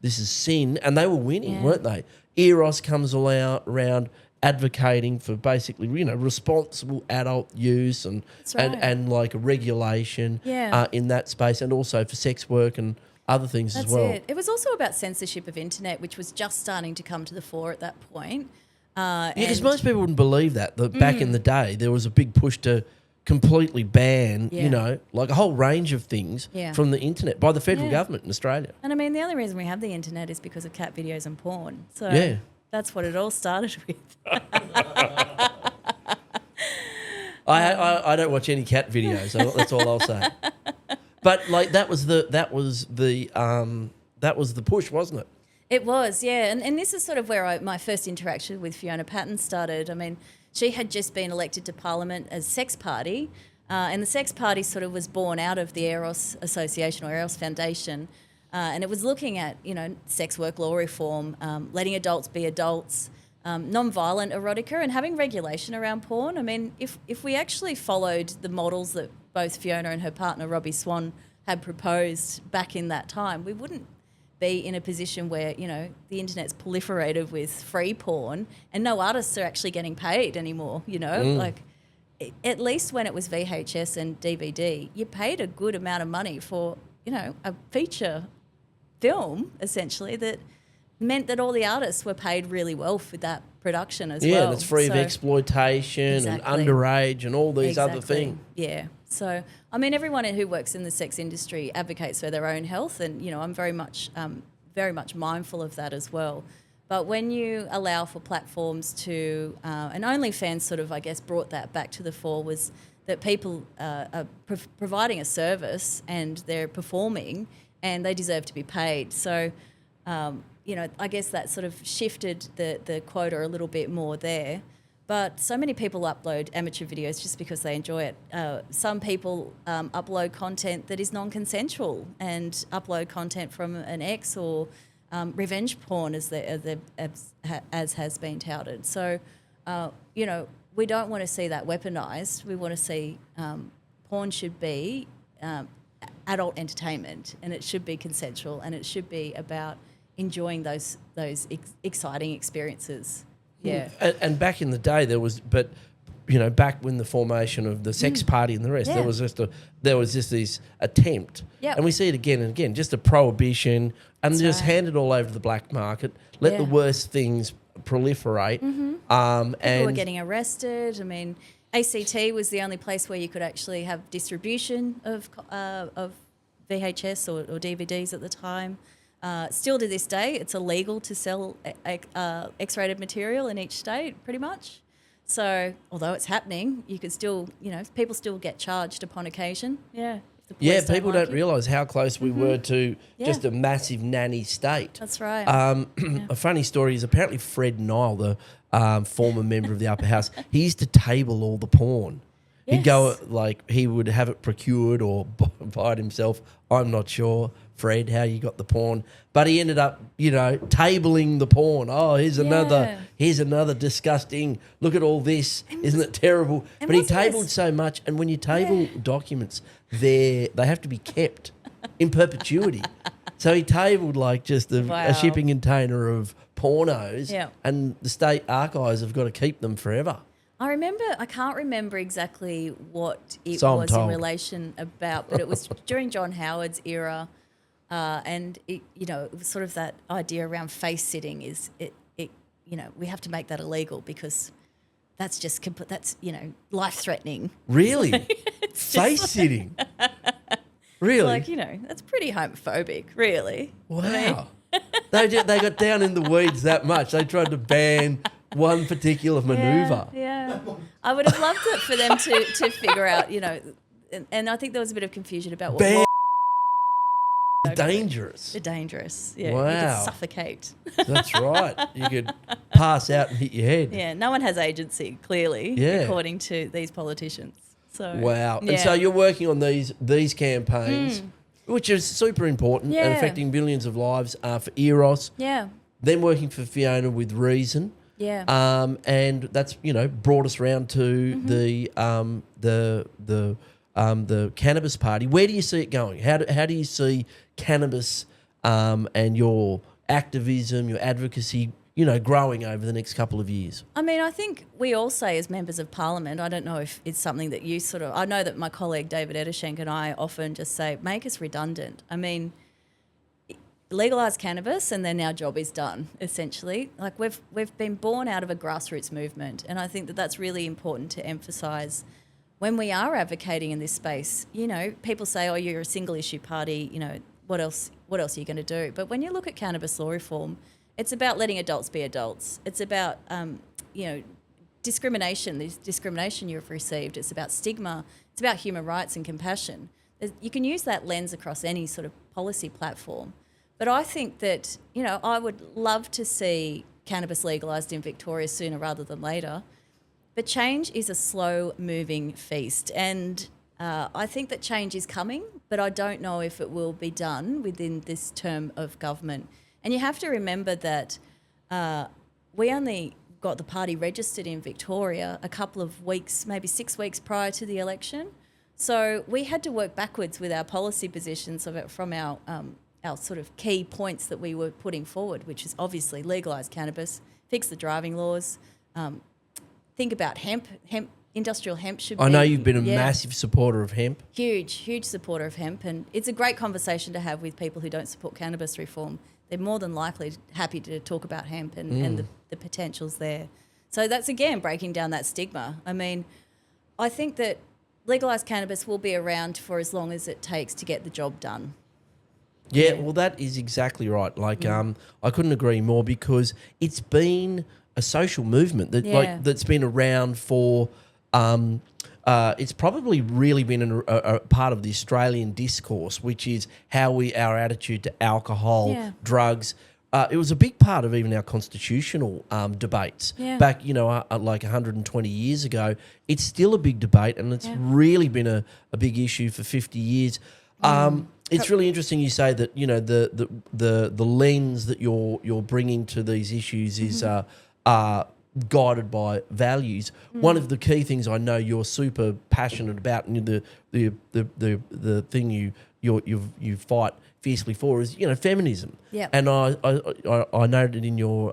this is sin, and they were winning, weren't they? Eros comes around advocating for basically, responsible adult use and like a regulation in that space, and also for sex work and other things as well. It was also about censorship of internet, which was just starting to come to the fore at that point. Because most people wouldn't believe that back in the day there was a big push to completely ban, like a whole range of things from the internet by the federal government in Australia. And I mean, the only reason we have the internet is because of cat videos and porn. So that's what it all started with. I don't watch any cat videos. So that's all I'll say. But like that was the push, wasn't it? It was, yeah. And this is sort of where my first interaction with Fiona Patten started. I mean, she had just been elected to Parliament as Sex Party, and the Sex Party sort of was born out of the Eros Association or Eros Foundation, and it was looking at, sex work law reform, letting adults be adults, non-violent erotica, and having regulation around porn. I mean, if we actually followed the models that both Fiona and her partner Robbie Swan had proposed back in that time, we wouldn't be in a position where, the internet's proliferated with free porn and no artists are actually getting paid anymore, Like, at least when it was VHS and DVD, you paid a good amount of money for, a feature film, essentially, that meant that all the artists were paid really well for that production as well. Yeah, and it's free of exploitation and underage and all these other things. Yeah. So, I mean, everyone who works in the sex industry advocates for their own health, and, I'm very much mindful of that as well. But when you allow for platforms to, and OnlyFans sort of, I guess, brought that back to the fore, was that people are providing a service and they're performing and they deserve to be paid. So, I guess that sort of shifted the quota a little bit more there. But so many people upload amateur videos just because they enjoy it. Some people upload content that is non-consensual and upload content from an ex or revenge porn, as has been touted. So, we don't want to see that weaponised. We want to see porn should be adult entertainment, and it should be consensual, and it should be about enjoying those exciting experiences. Yeah. And back in the day there was, back when the formation of the Sex Party and the rest, there was just this attempt, and we see it again and again, just a prohibition, and hand it all over to the black market, let the worst things proliferate. People were getting arrested. I mean, ACT was the only place where you could actually have distribution of VHS or DVDs at the time. Still to this day, it's illegal to sell X-rated material in each state, pretty much. So, although it's happening, you could still, people still get charged upon occasion. Yeah. People don't realise how close we were to just a massive nanny state. That's right. A funny story is apparently Fred Nile, the former member of the upper house, he used to table all the porn. He'd go, Yes. like, he would have it procured or buy it himself. I'm not sure, Fred, how you got the porn. But he ended up, tabling the porn. Oh, here's another disgusting, look at all this. Isn't it terrible? and But he wasn't tabled this- so much. And when you table documents, they have to be kept in perpetuity. So he tabled like just Wow. a shipping container of pornos, Yeah. and the state archives have got to keep them forever. I can't remember exactly what it So I'm was in told. relation about, but it was during John Howard's era. And it, it was sort of that idea around face sitting we have to make that illegal because that's just, life threatening. Really? Face sitting? Really? That's pretty homophobic, really. Wow. They got down in the weeds that much. They tried to ban one particular manoeuvre. Yeah. I would have loved it for them to figure out, and I think there was a bit of confusion about what Ban law is dangerous. They're dangerous. Yeah, you Wow. could suffocate. That's right. You could pass out and hit your head. Yeah, no one has agency, clearly, Yeah. according to these politicians. So Wow. yeah. And so you're working on these campaigns, which is super important and Yeah. affecting billions of lives for Eros. Yeah, Then working for Fiona with Reason. yeah. And that's brought us round to the Cannabis Party. Where do you see it going? How do you see cannabis and your activism, your advocacy, growing over the next couple of years? I mean, I think we all say as members of parliament, I don't know if it's something that you I know that my colleague David Eddershenk and I often just say, make us redundant. I mean, legalise cannabis and then our job is done, essentially. Like we've been born out of a grassroots movement, and I think that that's really important to emphasise when we are advocating in this space. People say, oh, you're a single issue party, what else are you going to do? But when you look at cannabis law reform, it's about letting adults be adults. It's about, discrimination, the discrimination you've received. It's about stigma. It's about human rights and compassion. You can use that lens across any sort of policy platform. But I think that, I would love to see cannabis legalised in Victoria sooner rather than later. But change is a slow-moving feast. And I think that change is coming, but I don't know if it will be done within this term of government. And you have to remember that we only got the party registered in Victoria a couple of weeks, maybe 6 weeks prior to the election. So we had to work backwards with our policy positions from our sort of key points that we were putting forward, which is obviously legalise cannabis, fix the driving laws, think about hemp. Industrial hemp should be... I know you've been a massive supporter of hemp. Huge supporter of hemp, and it's a great conversation to have with people who don't support cannabis reform. They're more than likely happy to talk about hemp and the potentials there. So that's, again, breaking down that stigma. I mean, I think that legalised cannabis will be around for as long as it takes to get the job done. Yeah, well, that is exactly right. Like, I couldn't agree more, because it's been a social movement that's been around for... it's probably really been a part of the Australian discourse, which is our attitude to alcohol, drugs. It was a big part of even our constitutional debates back, like 120 years ago. It's still a big debate, and it's really been a big issue for 50 years. It's really interesting you say that the lens that you're bringing to these issues is guided by values. One of the key things I know you're super passionate about, and the thing you fight fiercely for is feminism. Yeah. And I noted in your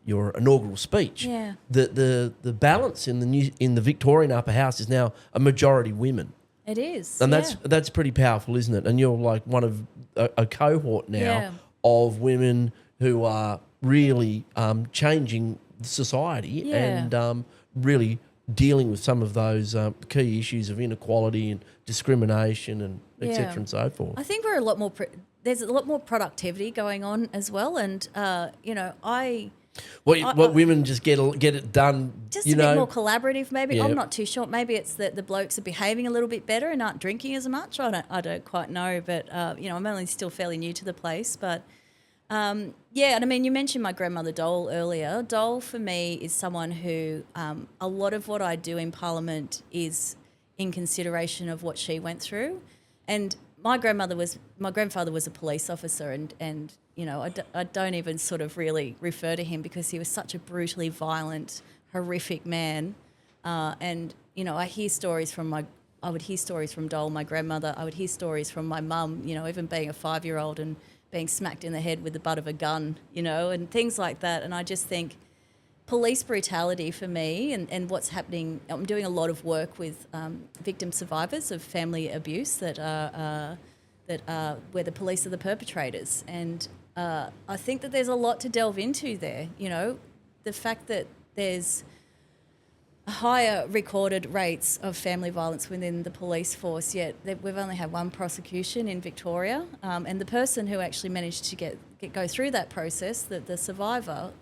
inaugural speech that the balance in the Victorian upper house is now a majority women. It is. And that's pretty powerful, isn't it? And you're like one of a cohort now of women who are really changing society and really dealing with some of those key issues of inequality and discrimination and et cetera and so forth. I think we're a lot more. There's a lot more productivity going on as well, and What women just get it done. Just a bit more collaborative, maybe. Yeah. I'm not too sure. Maybe it's that the blokes are behaving a little bit better and aren't drinking as much. I don't quite know, but I'm only still fairly new to the place. But and I mean, you mentioned my grandmother Dole earlier. Dole for me is someone who a lot of what I do in Parliament is in consideration of what she went through. And my grandfather was a police officer, and you know, I don't even sort of really refer to him because he was such a brutally violent, horrific man. And you know, I would hear stories from Dole, my grandmother. I would hear stories from my mum, you know, even being a 5-year-old and being smacked in the head with the butt of a gun, you know, and things like that. And I just think police brutality for me and what's happening, I'm doing a lot of work with victim survivors of family abuse that are where the police are the perpetrators. And I think that there's a lot to delve into there, you know, the fact that there's higher recorded rates of family violence within the police force, yet we've only had one prosecution in Victoria, and the person who actually managed to go through that process, the survivor,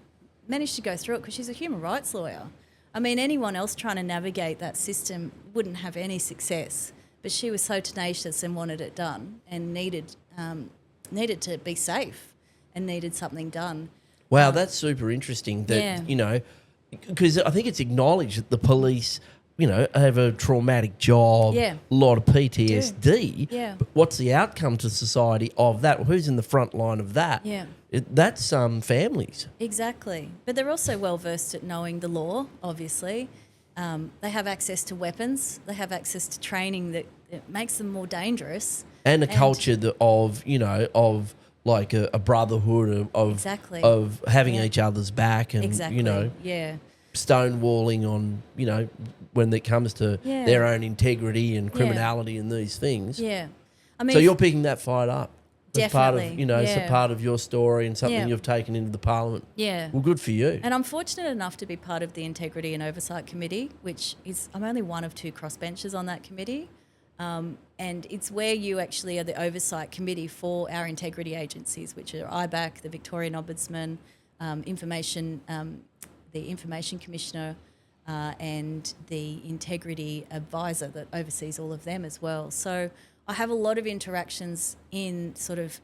managed to go through it because she's a human rights lawyer. I mean, anyone else trying to navigate that system wouldn't have any success, but she was so tenacious and wanted it done and needed to be safe and needed something done. Wow, that's super interesting that, you know, because I think it's acknowledged that the police, you know, have a traumatic job, a lot of PTSD. Yeah. But what's the outcome to society of that? Who's in the front line of that? Yeah. That's families. Exactly. But they're also well versed at knowing the law, obviously. They have access to weapons. They have access to training that makes them more dangerous. And a culture of like a brotherhood of having each other's back and, you know, stonewalling on, you know, when it comes to their own integrity and criminality and these things. Yeah. I mean, so you're picking that fight up as part of, you know, yeah. as a part of your story and something you've taken into the parliament. Yeah. Well, good for you. And I'm fortunate enough to be part of the Integrity and Oversight Committee, which is, I'm only one of 2 crossbenchers on that committee. And it's where you actually are the oversight committee for our integrity agencies, which are IBAC, the Victorian Ombudsman, the Information Commissioner, and the Integrity Advisor that oversees all of them as well. So I have a lot of interactions in sort of,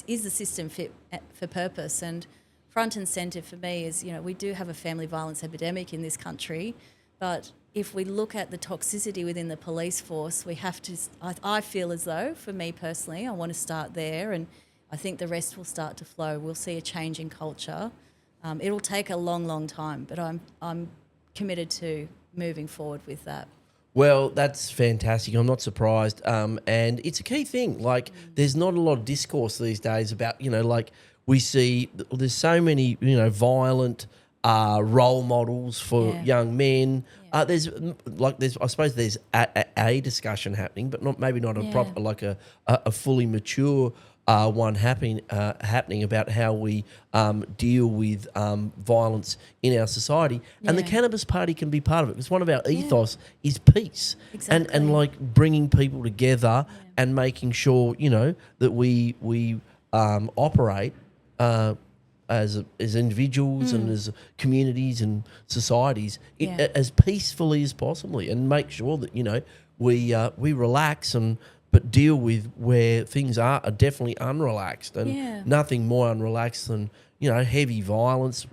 is the system fit for purpose? And front and centre for me is, you know, we do have a family violence epidemic in this country, but if we look at the toxicity within the police force, we have to, I feel as though, for me personally, I want to start there, and I think the rest will start to flow. We'll see a change in culture. It'll take a long, long time, but I'm committed to moving forward with that. Well, that's fantastic. I'm not surprised. And it's a key thing. Like, there's not a lot of discourse these days about, you know, like we see there's so many, you know, violent role models for young men. There's I suppose there's a discussion happening, but maybe not a proper, like a fully mature one happening about how we deal with violence in our society. And the Cannabis Party can be part of it because one of our ethos is peace and like bringing people together and making sure, you know, that we operate as individuals and as communities and societies as peacefully as possibly, and make sure that, you know, we relax but deal with where things are definitely unrelaxed, and nothing more unrelaxed than, you know, heavy violence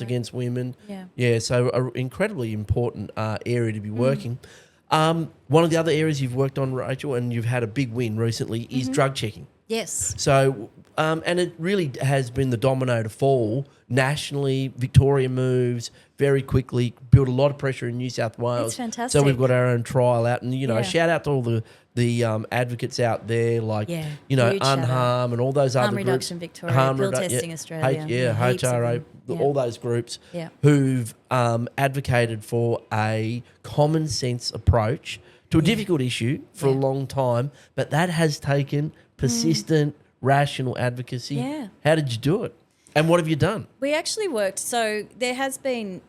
against women. So an incredibly important area to be working. One of the other areas you've worked on, Rachel, and you've had a big win recently, is drug checking. Yes. So, and it really has been the domino to fall nationally. Victoria moves very quickly, built a lot of pressure in New South Wales. It's fantastic. So we've got our own trial out, and, you know, shout out to all the advocates out there, like, you know, Unharm and all those other Harm groups. Reduction Victoria, Bill Testing Australia. HRA, all those groups who've advocated for a common sense approach to a difficult issue for a long time, but that has taken persistent, rational advocacy. How did you do it? And what have you done? We actually worked, so there has been,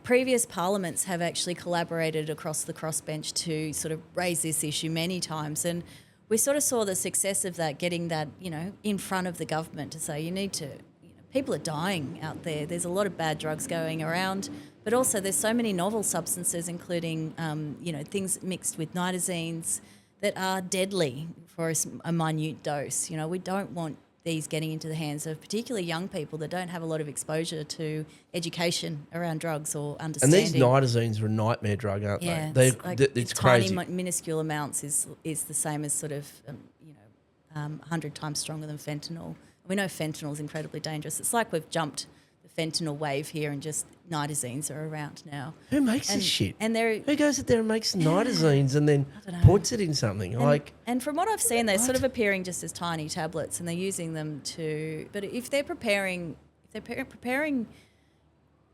previous parliaments have actually collaborated across the crossbench to sort of raise this issue many times, and we sort of saw the success of that, getting that, you know, in front of the government to say, you need to, you know, people are dying out there. There's a lot of bad drugs going around, but also there's so many novel substances, including, you know, things mixed with nitazines that are deadly for a minute dose. You know, we don't want these getting into the hands of particularly young people that don't have a lot of exposure to education around drugs or And understanding. these nitazines are a nightmare drug, aren't yeah, they? it's crazy. tiny, minuscule amounts is the same as sort of 100 times stronger than fentanyl. We know fentanyl is incredibly dangerous. It's like we've jumped the fentanyl wave here and just nitazines are around now. Who makes this shit? And who goes out there and makes nitazines and then I don't know. puts it in something? And from what I've seen, they're sort of appearing just as tiny tablets, and they're using them to. But if they're preparing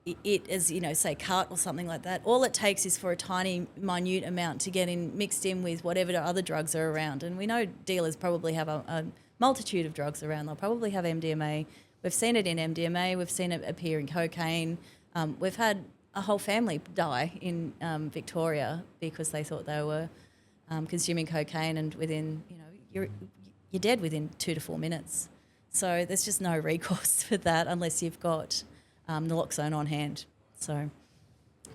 it as, say, cart or something like that, all it takes is for a tiny, minute amount to get mixed in with whatever other drugs are around. And we know dealers probably have a multitude of drugs around. They'll probably have MDMA. We've seen it in MDMA. We've seen it appear in cocaine. We've had a whole family die in Victoria because they thought they were consuming cocaine, and within, you're dead within 2 to 4 minutes. So there's just no recourse for that unless you've got naloxone on hand. So,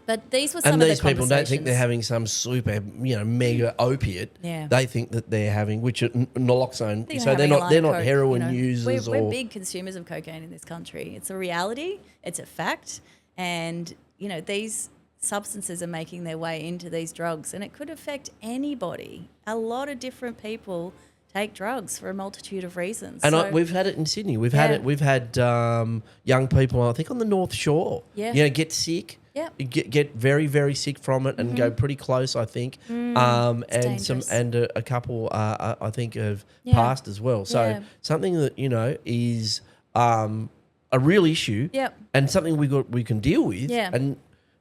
but these were some of the conversations. And these people don't think they're having some super, mega opiate. Yeah. They think that they're having, which are naloxone. So they're not heroin users. We're big consumers of cocaine in this country. It's a reality. It's a fact. And, these substances are making their way into these drugs, and it could affect anybody. A lot of different people take drugs for a multitude of reasons. And we've had it in Sydney. We've had young people, I think, on the North Shore. Yeah. Get sick. Yeah. Get very, very sick from it and go pretty close, I think. And dangerous. a couple, I think, have passed as well. So something that is a real issue. And something we can deal with. And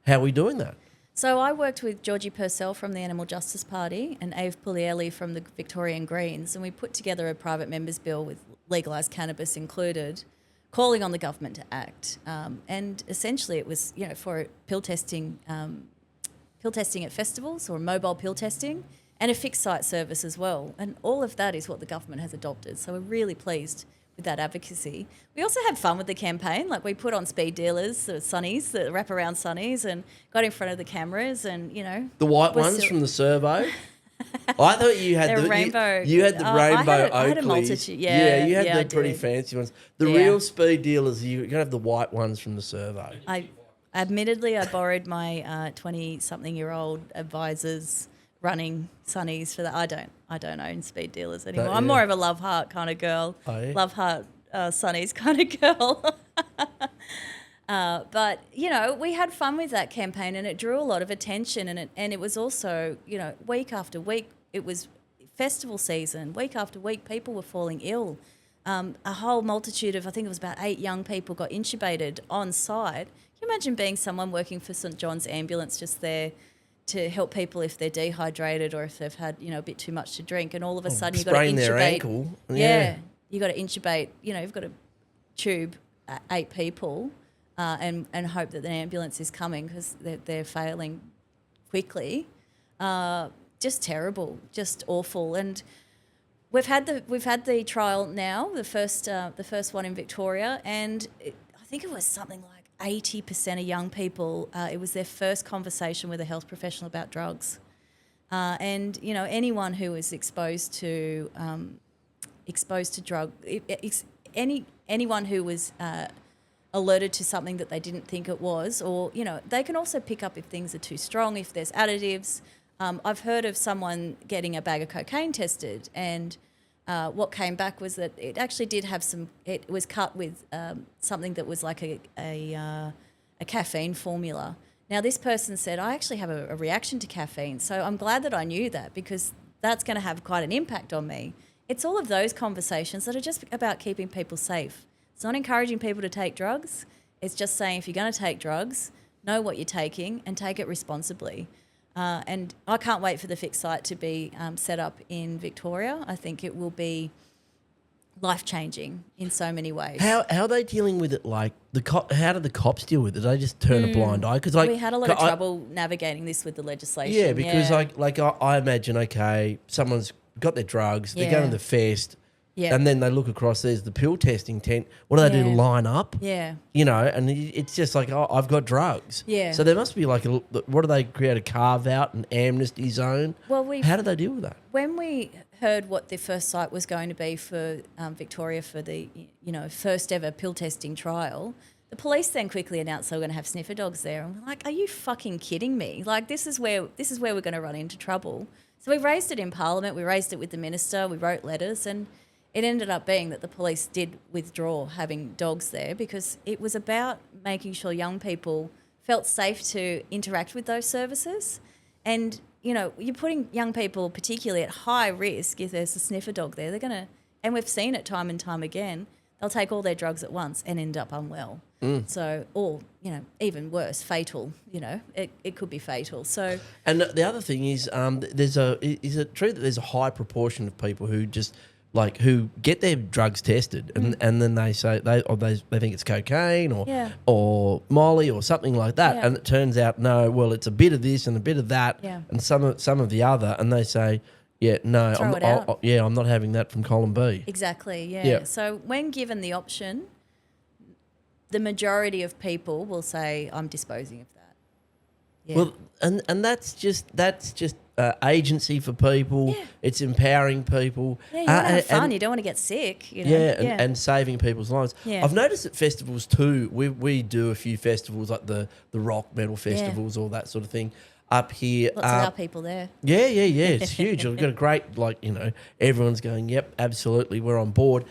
how are we doing that? So I worked with Georgie Purcell from the Animal Justice Party and Ave Puglielli from the Victorian Greens, and we put together a private members bill with Legalise Cannabis included, calling on the government to act. And essentially it was, for pill testing at festivals, or mobile pill testing, and a fixed site service as well. And all of that is what the government has adopted. So we're really pleased with that advocacy. We also had fun with the campaign. Like, we put on speed dealers, the sunnies, the wraparound sunnies, and got in front of the cameras and, The white ones from the servo? I thought you had the rainbow. You had the rainbow Oakleys. I had a multitude. You had the pretty fancy ones. The real speed dealers, you're going to have the white ones from the servo. Admittedly, I borrowed my 20-something-year-old advisor's running sunnies for that. I don't own speed dealers anymore. I'm more of a love heart kind of girl. Oh, yeah? Love heart sunnies kind of girl. But we had fun with that campaign, and it drew a lot of attention. And it was also week after week. It was festival season. Week after week, people were falling ill. A whole multitude of, I think it was about 8 young people, got intubated on site. Can you imagine being someone working for St John's Ambulance just there to help people if they're dehydrated or if they've had, a bit too much to drink, and all of a sudden you've got to intubate. Their ankle. You've got to intubate, you've got to tube 8 people and hope that the ambulance is coming because they're failing quickly. Just terrible, just awful. And we've had the trial now, the first one in Victoria, and I think it was something like 80% of young people, it was their first conversation with a health professional about drugs. And, anyone who is exposed to drug, anyone who was alerted to something that they didn't think it was, or, they can also pick up if things are too strong, if there's additives. I've heard of someone getting a bag of cocaine tested, and what came back was that it actually did have it was cut with something that was like a caffeine formula. Now, this person said, I actually have a reaction to caffeine, so I'm glad that I knew that because that's going to have quite an impact on me. It's all of those conversations that are just about keeping people safe. It's not encouraging people to take drugs. It's just saying if you're going to take drugs, know what you're taking and take it responsibly. And I can't wait for the fixed site to be set up in Victoria. I think it will be life-changing in so many ways. How are they dealing with it? Like, how do the cops deal with it? Do they just turn a blind eye? Cause we had a lot of trouble navigating this with the legislation. Yeah, because I imagine, okay, someone's got their drugs, they go to the fest, and then they look across, there's the pill testing tent. What do they do, line up? Yeah. And it's just like, oh, I've got drugs. Yeah. So there must be like, what do they create, a carve-out, an amnesty zone? Well, how do they deal with that? When we heard what the first site was going to be for Victoria for the first ever pill testing trial, the police then quickly announced they were going to have sniffer dogs there. And we're like, are you fucking kidding me? Like, this is where we're going to run into trouble. So we raised it in Parliament. We raised it with the minister. We wrote letters, and it ended up being that the police did withdraw having dogs there because it was about making sure young people felt safe to interact with those services. And, you're putting young people particularly at high risk if there's a sniffer dog there. They're going to, and we've seen it time and time again, they'll take all their drugs at once and end up unwell. So, or, even worse, fatal, it could be fatal. So, and the other thing is, is it true that there's a high proportion of people who just who get their drugs tested and then they say they think it's cocaine or Molly or something like that, and it turns out no, well it's a bit of this and a bit of that and some of the other, and they say I'm not having that from column B. Exactly, yeah. So when given the option, the majority of people will say I'm disposing of that. Yeah. Well, and that's just agency for people. Yeah. It's empowering people. Yeah, you want to have fun. You don't want to get sick. And saving people's lives. Yeah. I've noticed at festivals too. We do a few festivals like the rock metal festivals, all that sort of thing. Up here, lots of our people there. Yeah. It's huge. We've got a great everyone's going. Yep, absolutely, we're on board.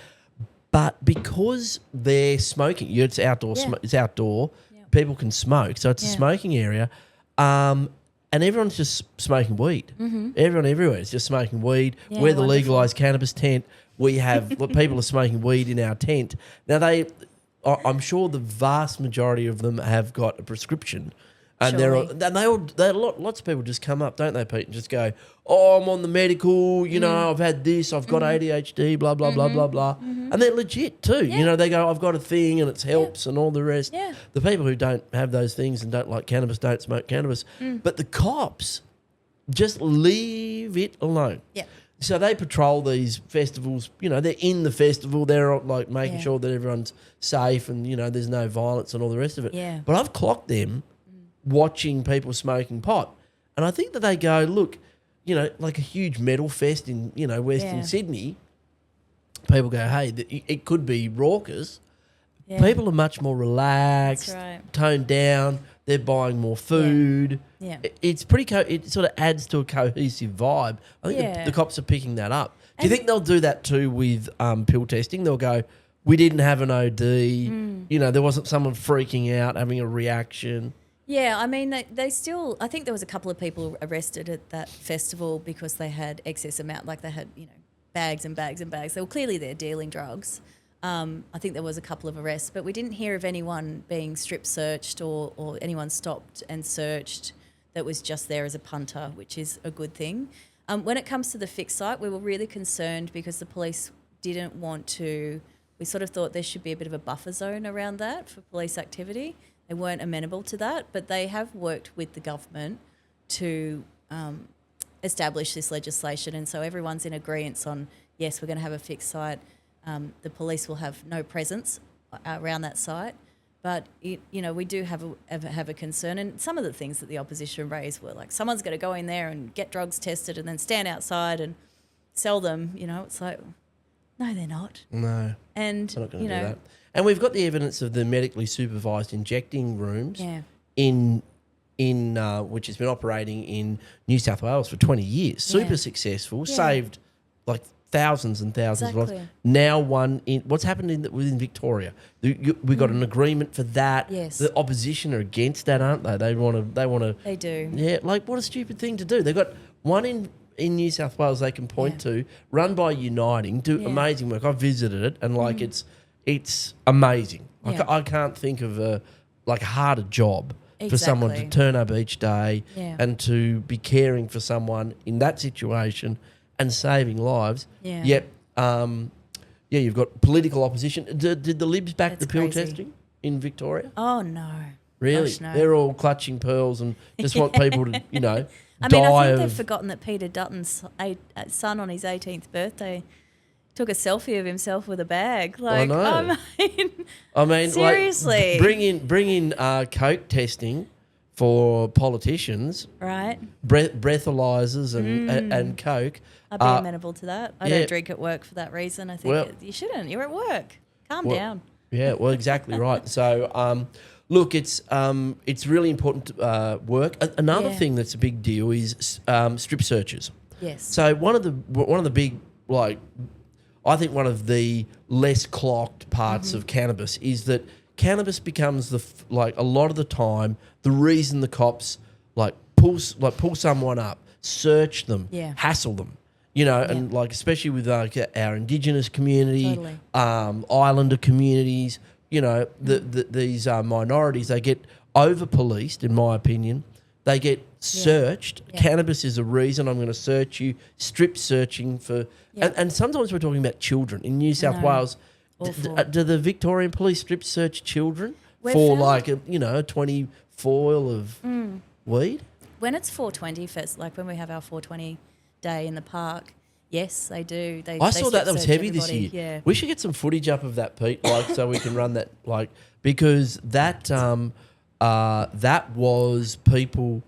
But because they're smoking, it's outdoor. It's outdoor. Yep. People can smoke, so it's a smoking area. And everyone's just smoking weed. Mm-hmm. Everyone everywhere is just smoking weed. Yeah, we're the Legalise Cannabis tent. We have people are smoking weed in our tent. Now I'm sure the vast majority of them have got a prescription, and lots of people just come up, don't they, Pete, and just go, "Oh, I'm on the medical. I've had this. I've got ADHD. Blah blah blah blah blah." And they're legit too. Yeah. They go, "I've got a thing and it helps," and all the rest. Yeah. The people who don't have those things and don't like cannabis don't smoke cannabis. But the cops just leave it alone. Yeah. So they patrol these festivals. They're in the festival. They're making sure that everyone's safe and there's no violence and all the rest of it. Yeah. But I've clocked them watching people smoking pot, and I think that they go, look, like a huge metal fest in Western Sydney. People go, hey, it could be raucous. Yeah. People are much more relaxed, toned down. They're buying more food. Yeah. It's pretty. It sort of adds to a cohesive vibe. I think the cops are picking that up. Do you think they'll do that too with pill testing? They'll go, we didn't have an OD. There wasn't someone freaking out, having a reaction. Yeah, I mean, they still. I think there was a couple of people arrested at that festival because they had excess amount, like they had, bags and bags and bags. They were clearly there dealing drugs. I think there was a couple of arrests, but we didn't hear of anyone being strip searched or anyone stopped and searched that was just there as a punter, which is a good thing. When it comes to the fixed site, we were really concerned because the police didn't want to. We sort of thought there should be a bit of a buffer zone around that for police activity. They weren't amenable to that, but they have worked with the government to establish this legislation, and so everyone's in agreement on, yes, we're going to have a fixed site. The police will have no presence around that site, but we do have a concern. And some of the things that the opposition raised were like, someone's going to go in there and get drugs tested and then stand outside and sell them. It's like, no, they're not. No, and they're not going to do that. And we've got the evidence of the medically supervised injecting rooms in which has been operating in New South Wales for 20 years. Super successful, saved like thousands and thousands of lives. Now one in what's happened within Victoria. We got an agreement for that. Yes. The opposition are against that, aren't they? They want to. They do. Yeah, like what a stupid thing to do. They've got one in New South Wales they can point to, run by Uniting, do amazing work. I've visited it and it's amazing. I can't think of a harder job for someone to turn up each day and to be caring for someone in that situation and saving lives. Yeah. Yet, you've got political opposition. Did the Libs back the pill testing in Victoria? Oh, no. Really? Gosh, no. They're all clutching pearls and just want people to, I think they've forgotten that Peter Dutton's son on his 18th birthday took a selfie of himself with a bag. Like, I mean, seriously. Like, bring in coke testing for politicians, right? Breathalyzers and coke. I'd be amenable to that. I yeah. don't drink at work for that reason. I think Well- you shouldn't. You're at work. Calm down. Yeah, well, exactly right. So, look, it's really important work. Another Yeah. thing that's a big deal is strip searches. Yes. So one of the big, like, I think one of the less clocked parts Mm-hmm. of cannabis is that cannabis becomes a lot of the time the reason the cops pull someone up, search them, Yeah. hassle them. And especially with our Indigenous community, Totally. Islander communities, these minorities, they get over-policed, in my opinion. They get searched. Yeah. Cannabis is a reason I'm going to search you. Strip searching for... Yeah. And sometimes we're talking about children. In New South know. Wales, Awful. do the Victorian police strip search children We've for found- a 20 foil of weed? When it's 420 first, like when we have our 420 day in the park, yes, they do. I saw that was search heavy this everybody. year. Yeah. We should get some footage up of that, Pete, so we can run that, because that was people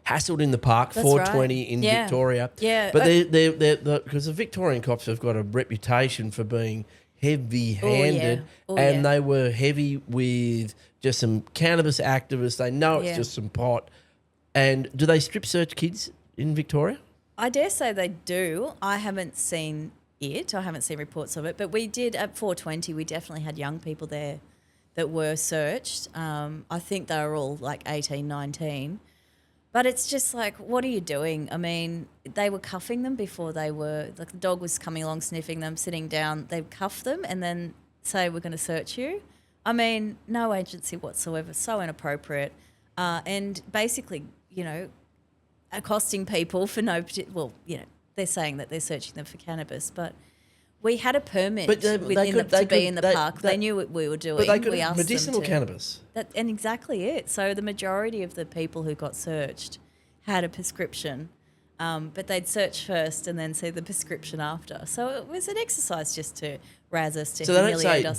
hassled in the park, That's 420 right. in Yeah. Victoria. Yeah. But they're because the Victorian cops have got a reputation for being heavy-handed, and they were heavy with just some cannabis activists. They know it's just some pot. And do they strip search kids in Victoria? I dare say they do. I haven't seen it. I haven't seen reports of it. But we did at 420, we definitely had young people there that were searched. I think they were all like 18, 19. But it's just like, what are you doing? I mean, they were cuffing them before they were, like the dog was coming along, sniffing them, sitting down. They'd cuff them and then say, we're going to search you. I mean, no agency whatsoever, so inappropriate. And basically, accosting people for they're saying that they're searching them for cannabis, but we had a permit to be in the park. They knew what we were doing. But they could we have asked medicinal them to. cannabis. And exactly it. So the majority of the people who got searched had a prescription, but they'd search first and then see the prescription after. So it was an exercise just to razz us, to So they don't humiliate say, us.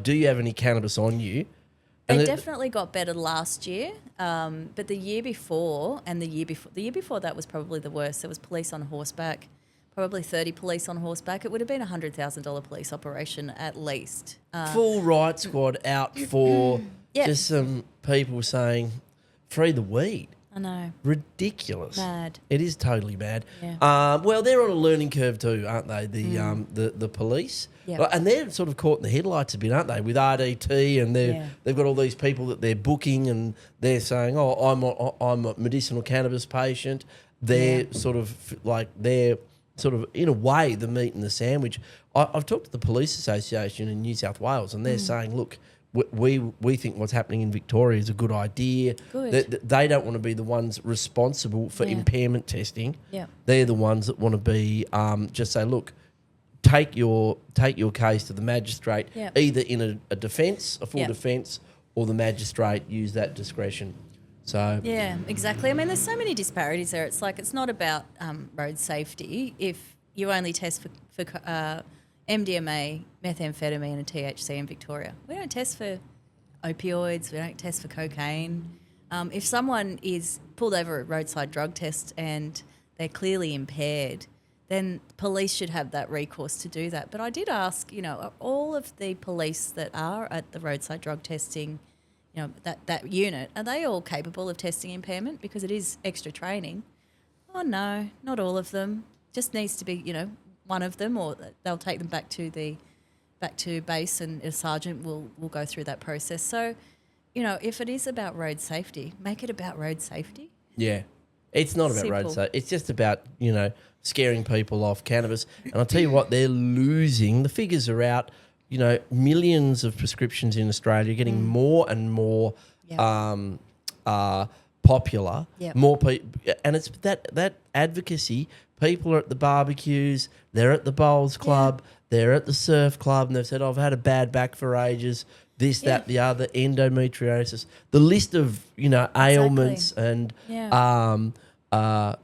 do you have any cannabis on you? They And definitely got better last year, but the year before and the year before that was probably the worst. There was police on horseback, probably 30 police on horseback. It would have been a $100,000 police operation at least. full riot squad out for Yeah. just some people saying, free the weed. I know. Ridiculous. Mad. It is totally mad. Yeah. Well, they're on a learning curve too, aren't they? The police. Yeah. And they're sort of caught in the headlights a bit, aren't they? With RDT, and they've got all these people that they're booking, and they're saying, "Oh, I'm a medicinal cannabis patient." They're sort of in a way the meat and the sandwich. I've talked to the Police Association in New South Wales, and they're saying, "Look, we think what's happening in Victoria is a good idea. Good. They don't want to be the ones responsible for impairment testing. Yeah. They're the ones that want to be just say, look, take your case to the magistrate, either in a defence, a full defence, or the magistrate use that discretion." So Yeah, exactly. I mean, there's so many disparities there. It's like, it's not about road safety. If you only test for MDMA, methamphetamine and THC in Victoria, we don't test for opioids, we don't test for cocaine. If someone is pulled over at roadside drug test and they're clearly impaired, then police should have that recourse to do that. But I did ask, are all of the police that are at the roadside drug testing, that unit, are they all capable of testing impairment? Because it is extra training. Oh, no, not all of them. Just needs to be, one of them, or they'll take them back to base, and a sergeant will go through that process. So, if it is about road safety, make it about road safety. yeah, it's not about road Simple. safety. It's just about scaring people off cannabis. And I'll tell you what, they're losing. The figures are out. Millions of prescriptions in Australia getting more and more popular. Yep. More people, and it's that advocacy. People are at the barbecues. They're at the bowls club. They're at the surf club, and they've said, "I've had a bad back for ages. This, that, the other, endometriosis." The list of ailments and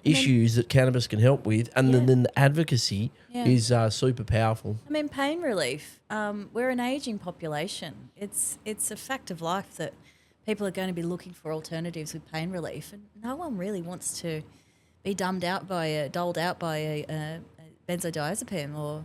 issues that cannabis can help with, and then the advocacy is super powerful. I mean, pain relief. We're an ageing population. It's a fact of life that people are going to be looking for alternatives with pain relief, and no one really wants to be doled out by a benzodiazepine, or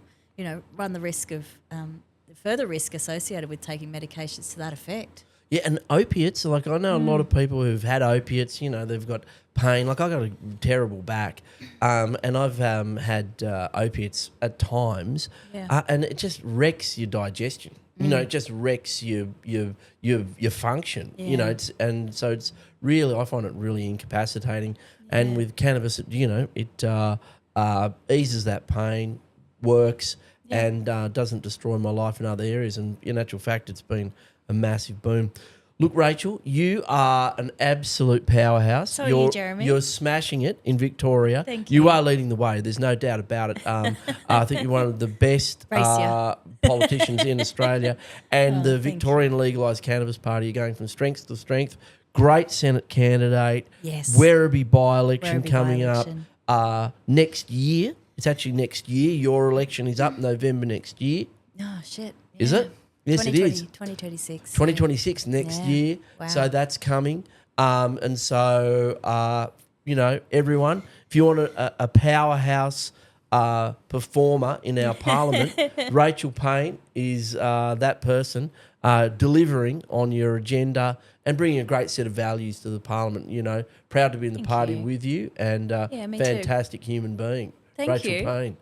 run the risk of the further risk associated with taking medications to that effect. Yeah, and opiates, like I know a lot of people who've had opiates, they've got pain. Like I got a terrible back, and I've had opiates at times, and it just wrecks your digestion. It just wrecks your function. Yeah. So it's really, I find it really incapacitating. And with cannabis, it eases that pain, works, and doesn't destroy my life in other areas. And in actual fact, it's been a massive boom. Look, Rachel, you are an absolute powerhouse. So are you, Jeremy. You're smashing it in Victoria. Thank you. You are leading the way. There's no doubt about it. I think you're one of the best politicians in Australia. And the Victorian Legalise Cannabis Party are going from strength to strength. Great Senate candidate. Yes. Werribee by-election Werribee coming by-election. up next year. It's actually next year. Your election is up November next year. Oh, shit. Is it? Yes, it is. 2026. 2026 next year. Wow. So that's coming. And so, everyone, if you want a powerhouse performer in our parliament, Rachel Payne is that person delivering on your agenda and bringing a great set of values to the parliament. Proud to be in the party with you, and me fantastic human being. Thank Rachel you. Payne.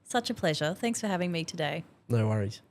Such a pleasure. Thanks for having me today. No worries.